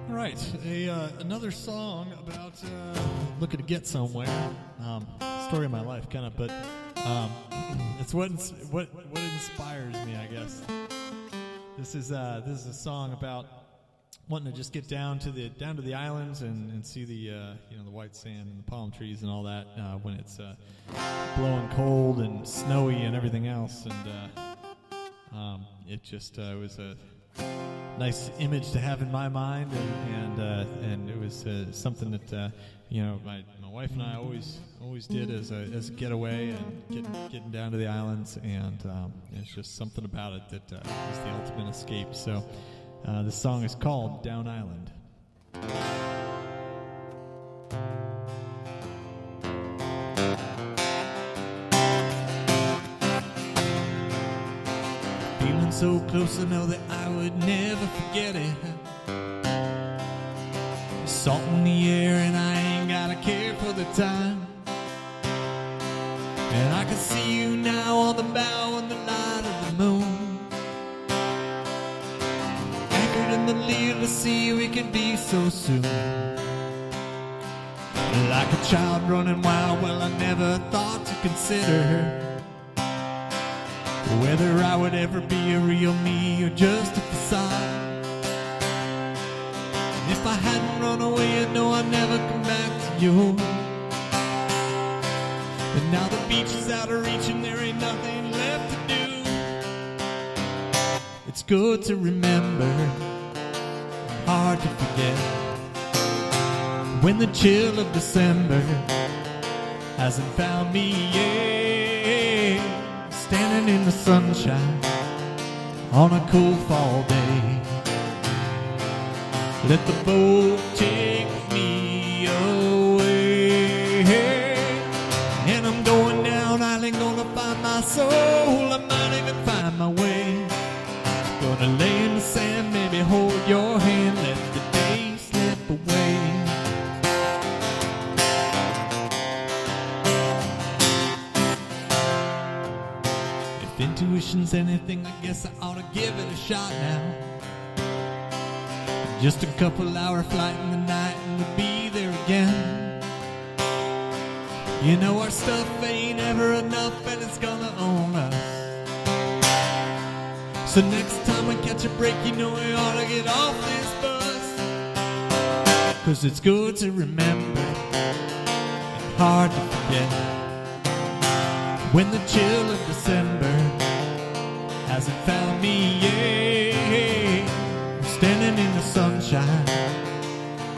Right, another song about looking to get somewhere. Story of my life, kind of, but it's what inspires me, I guess. This is a song about wanting to just get down to the islands and see the the white sand and the palm trees and all that when it's blowing cold and snowy and everything else, and it just was a nice image to have in my mind, and it was something that my wife and I always did as a getaway, and getting down to the islands, and it's just something about it that is the ultimate escape. So this song is called Down Island. Feeling so close, I know that I would never forget it. Salt in the air, and I ain't gotta care for the time. And I can see you now on the bow in the light of the moon. Anchored in the lee of the sea, we can be so soon. Like a child running wild, well, I never thought to consider whether I would ever be a real me or just a facade. And if I hadn't run away, I know I'd never come back to you. But now the beach is out of reach and there ain't nothing left to do. It's good to remember, hard to forget, when the chill of December hasn't found me yet. Standing in the sunshine on a cool fall day, let the boat take me away. soul, I might even find my way. Gonna lay in the sand, maybe hold your hand, let the day slip away. If intuition's anything, I guess I ought to give it a shot now. Just a couple hour flight in the night and we'll be there again. You know our stuff ain't ever enough and it's gonna own us. So next time we catch a break, you know we ought to get off this bus. 'Cause it's good to remember and hard to forget when the chill of December hasn't found me yet. I'm standing in the sunshine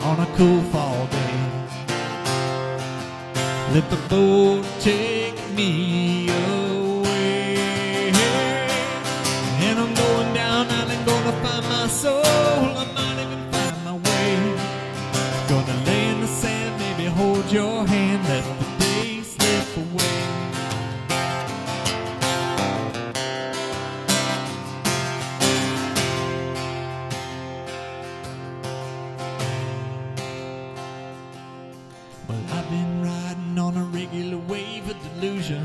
on a cool fall day. Let the boat take me away. And I'm going down, I'm gonna find my soul. I might even find my way. Gonna lay in the sand, maybe hold your hand, let the day slip away. Well, I've been riding on a regular wave of delusion.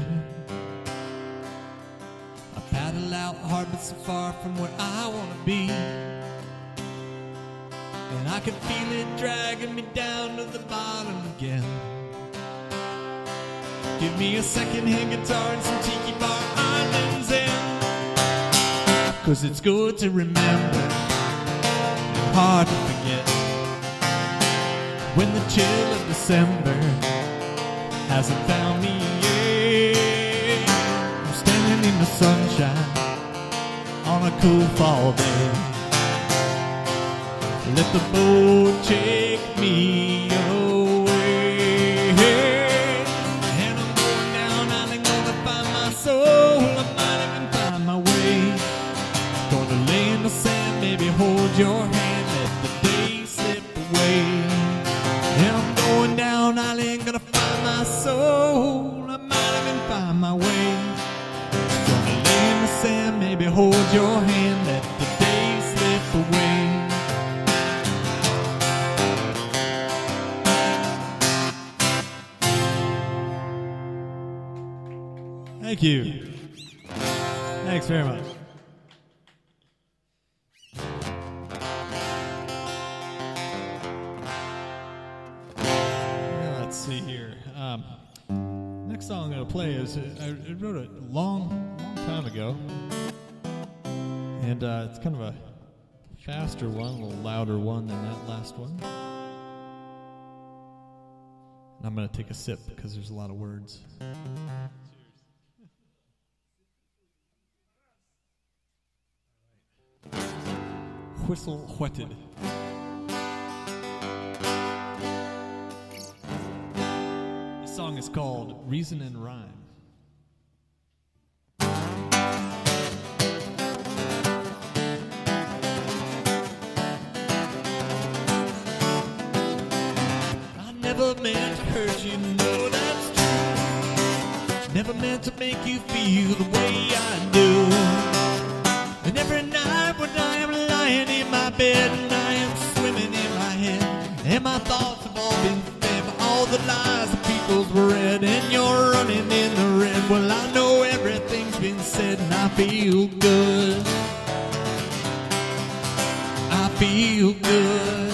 I paddle out hard but so far from where I want to be. And I can feel it dragging me down to the bottom again. Give me a second-hand guitar and some tiki bar islands in. 'Cause it's good to remember, hard to forget, when the chill of December hasn't found me yet. I'm standing in the sunshine on a cool fall day. Let the boat take me away. And I'm going down, I'm gonna find my soul. I might even find my way. Gonna lay in the sand, maybe hold your hand, let the day slip away. And I'm going down, I ain't gonna find my soul. I might even find my way. Gonna lay in the sand, maybe hold your hand, let the day slip away. Thank you. Thanks very much. Let's see here. Next song I'm going to play is, I wrote it a long time ago. And it's kind of a faster one, a little louder one than that last one. And I'm going to take a sip because there's a lot of words. Whistle whetted. This song is called Reason and Rhyme. I never meant to hurt you, no, that's true. Never meant to make you feel the way I do. And every night when I am lying in my bed and I am swimming in my head, and my thoughts have all been fed by all the lies that people's read, and you're running in the red. Well, I know everything's been said and I feel good. I feel good.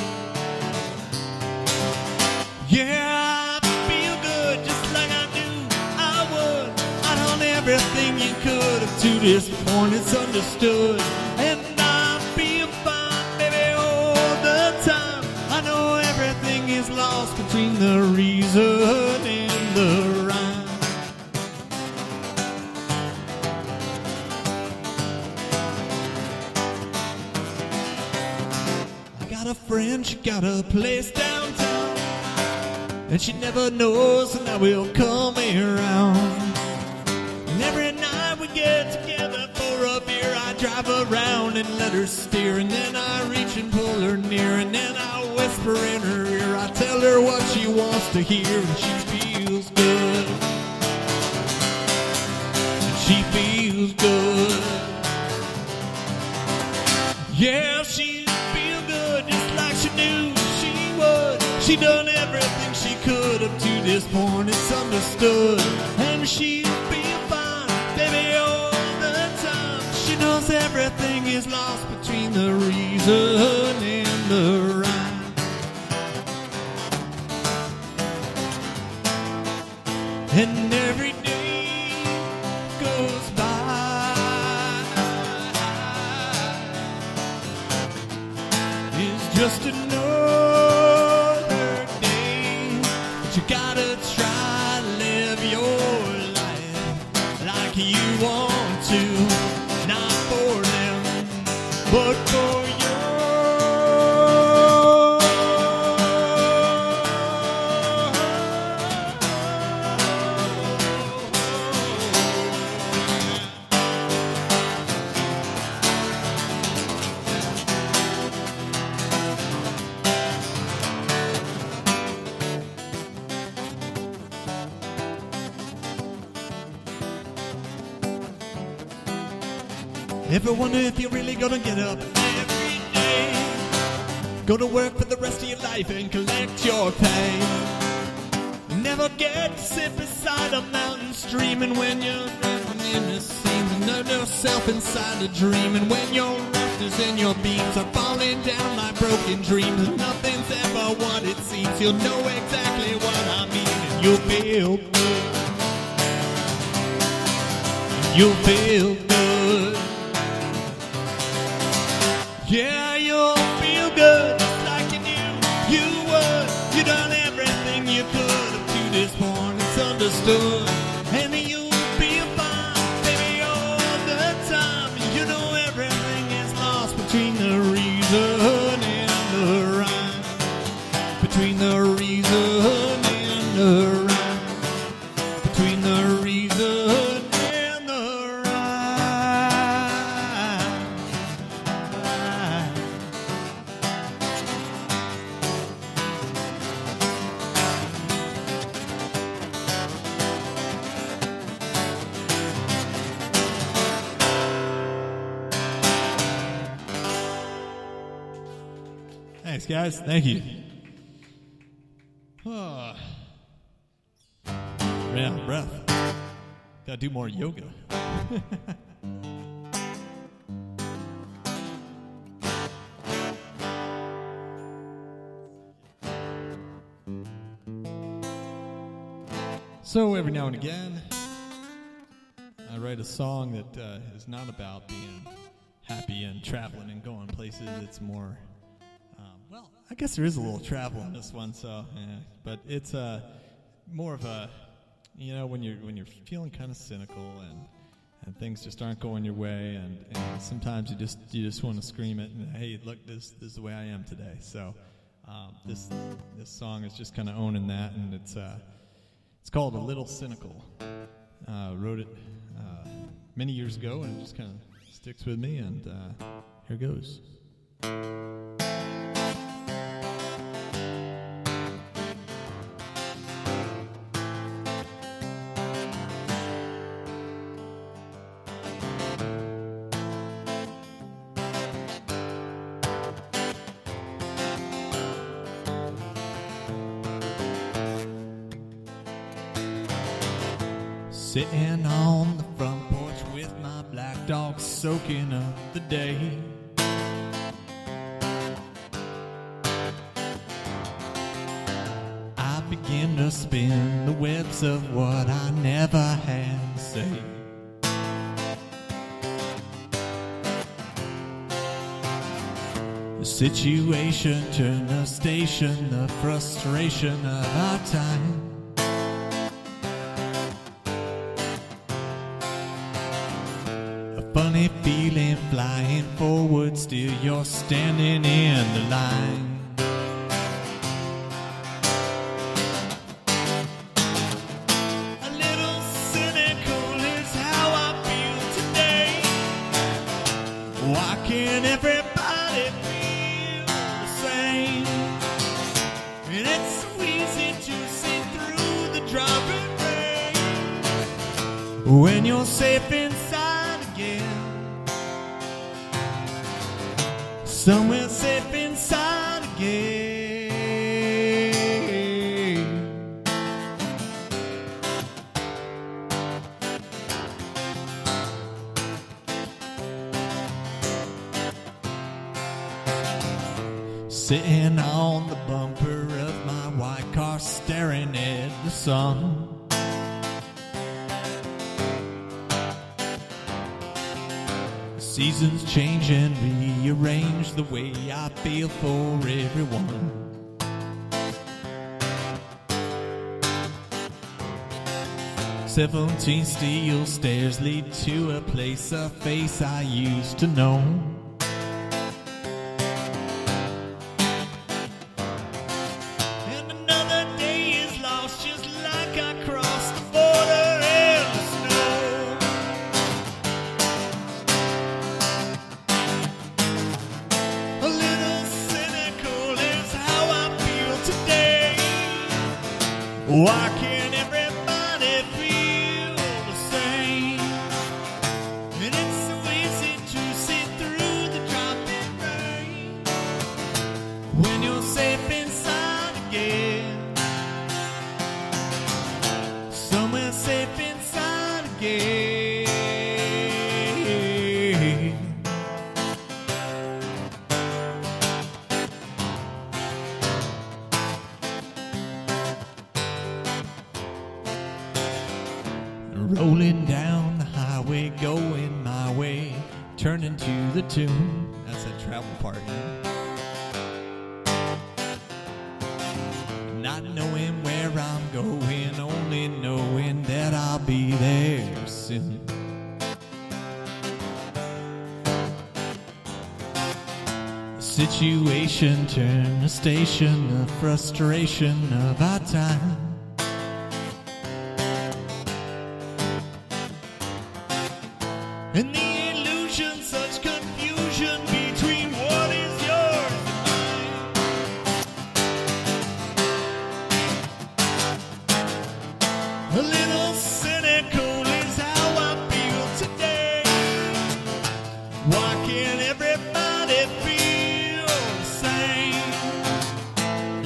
Yeah, I feel good just like I knew I would. I done everything you could have to this point, it's understood. And I feel fine, baby, all the time. I know everything is lost between the reason and the rhyme. I got a friend, she got a place downtown, and she never knows when I will come around. And every night we get together for a beer, I drive around and let her steer, and then I reach and pull her near, and then I whisper in her ear. I tell her what she wants to hear, and she feels good. And she feels good. Yeah, she feel good just like she knew she would. She done everything she could up to this point, it's understood. And she feel fine, baby, all the time. She knows everything is lost between the reason and the rhyme. And every day goes by is just another day. But you gotta try to live your life like you want to, not for them, but for you. Ever wonder if you're really gonna get up every day, go to work for the rest of your life and collect your pay? Never get to sit beside a mountain streaming when you're drowning in the seams, and know yourself inside a dream. And when your rafters and your beams are falling down like broken dreams, and nothing's ever what it seems, you'll know exactly what I mean, and you'll feel good. You'll feel good. Yeah, you'll feel good just like you knew you would. You done everything you could up to this point, it's understood. And you'll feel fine, baby, all the time. You know everything is lost between the reason and the rhyme. Between the reason and the rhyme. Between the reason and the rhyme. Thanks, guys. Thank you. Oh. Ran out of breath. Gotta do more yoga. So every now and again, I write a song that is not about being happy and traveling and going places. It's more, well, I guess there is a little travel in this one, so yeah. But it's more of a, you know, when you're feeling kind of cynical and things just aren't going your way, and sometimes you just want to scream it and, hey, look, this is the way I am today. So this song is just kind of owning that, and it's called A Little Cynical. Wrote it many years ago, and it just kind of sticks with me, and here goes. Sitting on the front porch with my black dog soaking up the day. I begin to spin the webs of what I never had to say. The situation turned the station, the frustration of our time. Funny feeling flying forward, still you're standing in the line. A little cynical is how I feel today. Why can't everybody feel the same? And it's so easy to see through the dropping rain when you're safe inside somewhere safe inside again. Sitting on the bumper of my white car, staring at the sun. Seasons change and rearrange the way I feel for everyone. 17 steel stairs lead to a place, a face I used to know. And another day is lost just like I crossed the border in the snow. A little cynical is how I feel today. Why can't everybody feel the same? And it's so easy to see through the dropping rain when you're safe inside again. Somewhere safe inside again. Rolling down the highway, going my way, turning to the tune. That's that travel part, yeah. Not knowing where I'm going, only knowing that I'll be there soon. The situation turned the station, the frustration of our time. And the illusion, such confusion between what is yours and mine. A little cynical is how I feel today. Why can't everybody feel the same?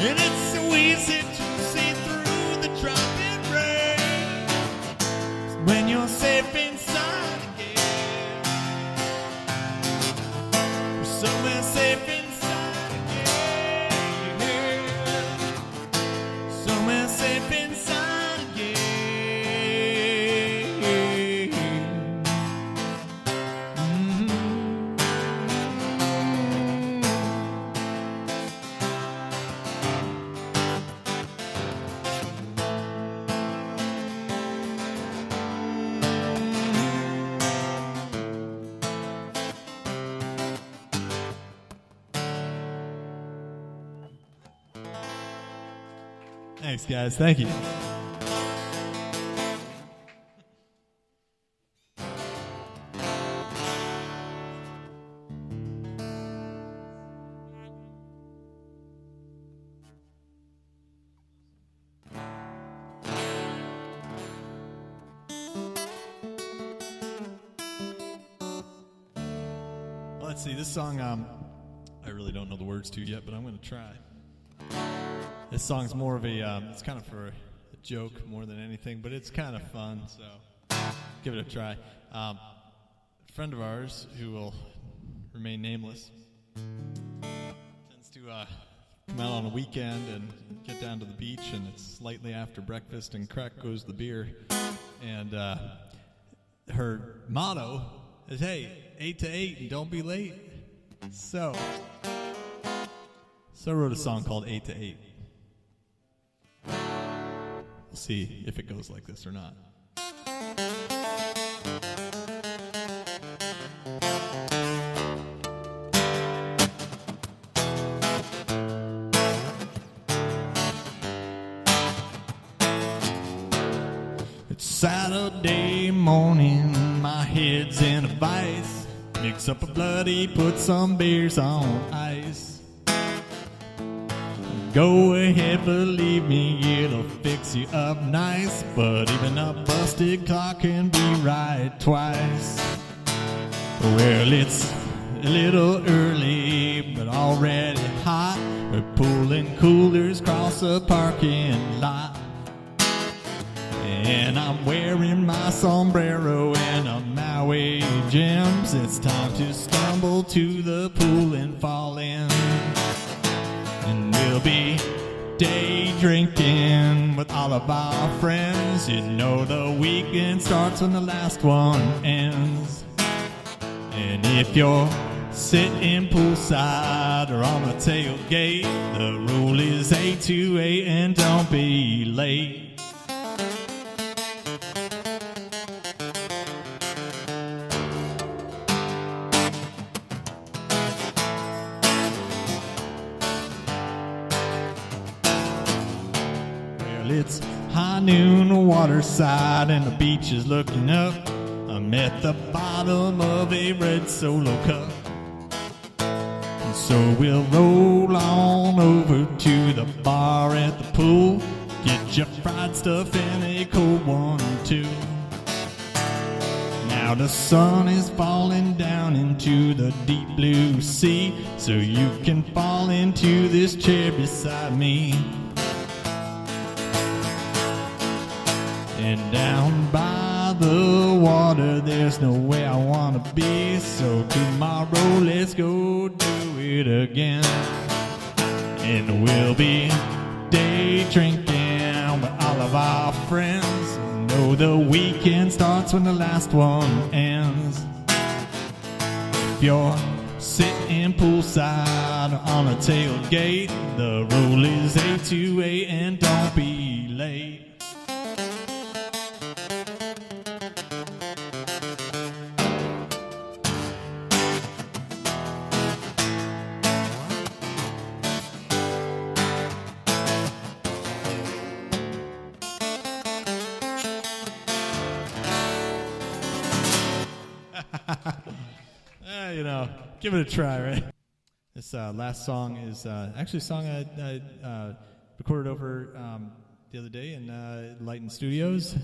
And it's so easy to see through the dropping rain when you're safe inside again. Somewhere safe inside again. Somewhere safe inside again. Thanks, guys. Thank you. Well, let's see. This song, I really don't know the words to yet, but I'm going to try. This song's more of a, it's kind of for a joke more than anything, but it's kind of fun, so give it a try. A friend of ours, who will remain nameless, tends to come out on a weekend and get down to the beach, and it's slightly after breakfast, and crack goes the beer. And her motto is, hey, 8 to 8 and don't be late. So I wrote a song called 8 to 8. We'll see if it goes like this or not. It's Saturday morning, my head's in a vice. Mix up a bloody, put some beers on ice. Go ahead, believe me, it'll fix you up nice. But even a busted clock can be right twice. Well, it's a little early, already hot. We're pulling coolers across a parking lot. And I'm wearing my sombrero and a Maui gems. It's time to stumble to the pool and fall in. And we'll be day drinking with all of our friends. You know the weekend starts when the last one ends. And if you're sitting poolside or on a tailgate, the rule is 8 to 8 and don't be late. It's high noon, waterside, and the beach is looking up. I'm at the bottom of a red Solo cup. And so we'll roll on over to the bar at the pool. Get your fried stuff and a cold one too. Now the sun is falling down into the deep blue sea, so you can fall into this chair beside me. And down by the water, there's no way I want to be. So tomorrow, let's go do it again. And we'll be day drinking with all of our friends. Know the weekend starts when the last one ends. If you're sitting poolside on a tailgate, the rule is 8 to 8 and don't be late. Give it a try, right? This last song is actually a song I recorded over the other day in Lighten Studios.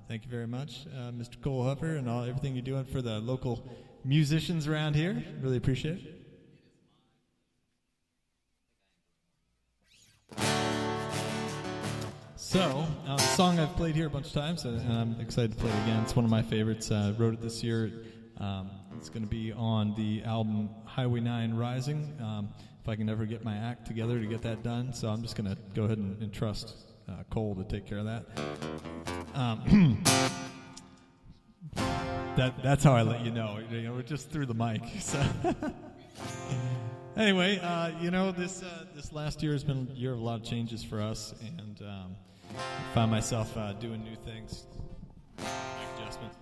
Thank you very much, Mr. Cole Huffer, and everything you're doing for the local musicians around here. Really appreciate it. So, a song I've played here a bunch of times, and I'm excited to play it again. It's one of my favorites. Wrote it this year. It's going to be on the album Highway 9 Rising, if I can ever get my act together to get that done. So I'm just going to go ahead and trust Cole to take care of that. That's how I let you know. We're just through the mic. So anyway, this last year has been a year of a lot of changes for us, and I find myself doing new things. Mic adjustment.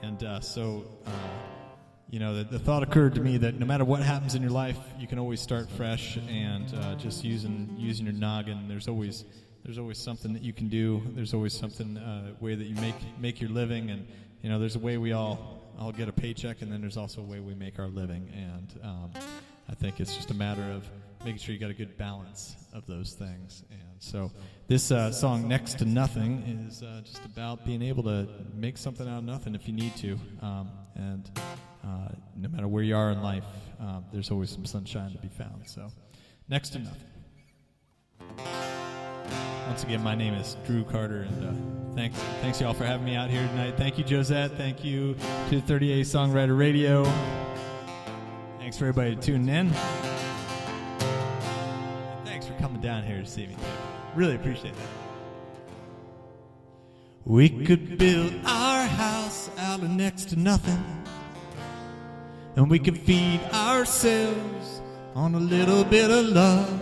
And the thought occurred to me that no matter what happens in your life, you can always start fresh, and just using your noggin. There's always something that you can do. There's always something way that you make your living, and there's a way we all get a paycheck, and then there's also a way we make our living. And I think it's just a matter of making sure you got a good balance of those things. And so this song, Next to Nothing, is just about being able to make something out of nothing if you need to. And no matter where you are in life, there's always some sunshine to be found. So, Next to Nothing. Once again, my name is Dru Carter, and thanks y'all for having me out here tonight. Thank you, Josette. Thank you to 38 Songwriter Radio. Thanks for everybody tuning in. Thanks for coming down here to see me. Really appreciate that. We could build our house out of next to nothing, and we could feed ourselves on a little bit of love.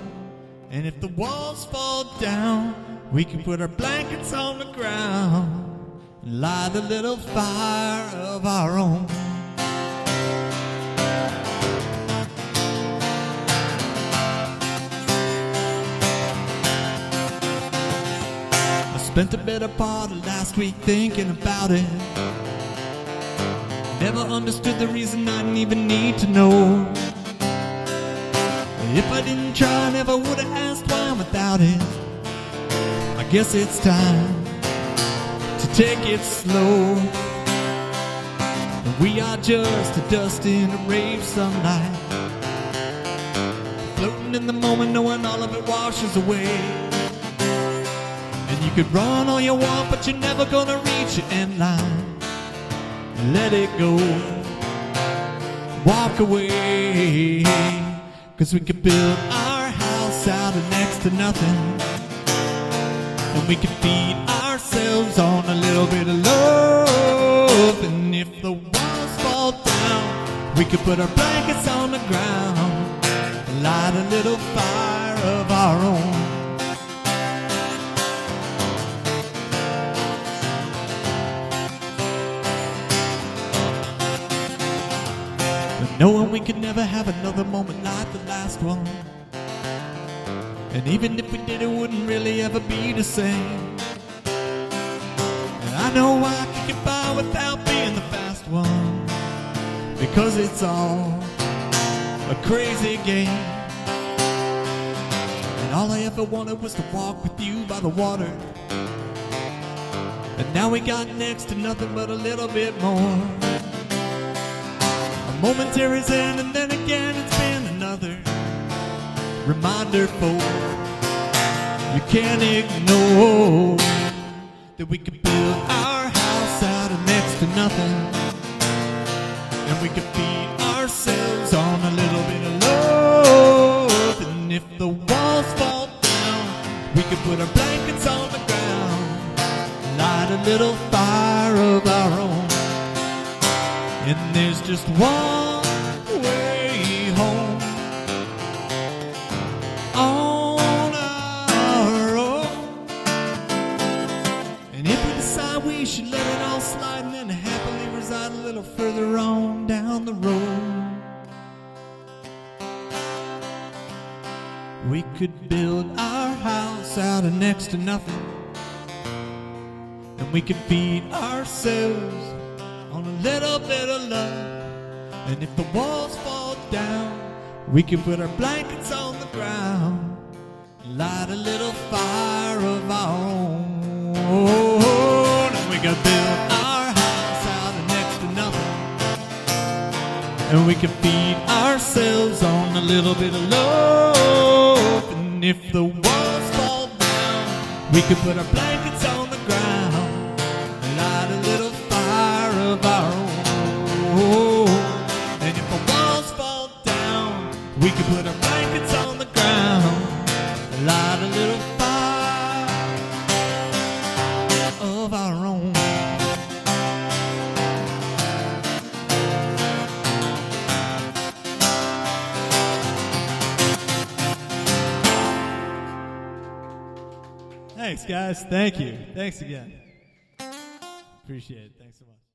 And if the walls fall down, we can put our blankets on the ground and light a little fire of our own. I spent a better part of last week thinking about it. Never understood the reason, I didn't even need to know. If I didn't try, I never would have asked why I'm without it. I guess it's time to take it slow. We are just a dust in a ray of sunlight, floating in the moment, knowing all of it washes away. And you could run all you want, but you're never gonna reach your end line. Let it go, walk away, 'cause we could build our house out of next to nothing, and we could feed ourselves on a little bit of love. And if the walls fall down, we could put our blankets on the ground, light a little fire of our own. Knowing we could never have another moment like the last one, and even if we did, it wouldn't really ever be the same. And I know I could get by without being the fast one, because it's all a crazy game. And all I ever wanted was to walk with you by the water, and now we got next to nothing but a little bit more. Momentary zen, and then again it's been another reminder for you can't ignore that we could build our house out of next to nothing, and we could feed ourselves on a little bit of love. And if the walls fall down, we could put our blankets on the ground, light a little fire of our own. And there's just one way home, on our own. And if we decide we should let it all slide, and then happily reside a little further on down the road, we could build our house out of next to nothing, and we could feed ourselves on a little bit of love. And if the walls fall down, we can put our blankets on the ground, light a little fire of our own. And we can build our house out of next to nothing, and we can feed ourselves on a little bit of love. And if the walls fall down, we can put our blankets on the ground, light a little fire of our own. And if the walls fall down, we can put our blankets on the ground, light a little fire of our own. Thanks, guys. Thank you. Thanks again. Appreciate it. Thanks so much.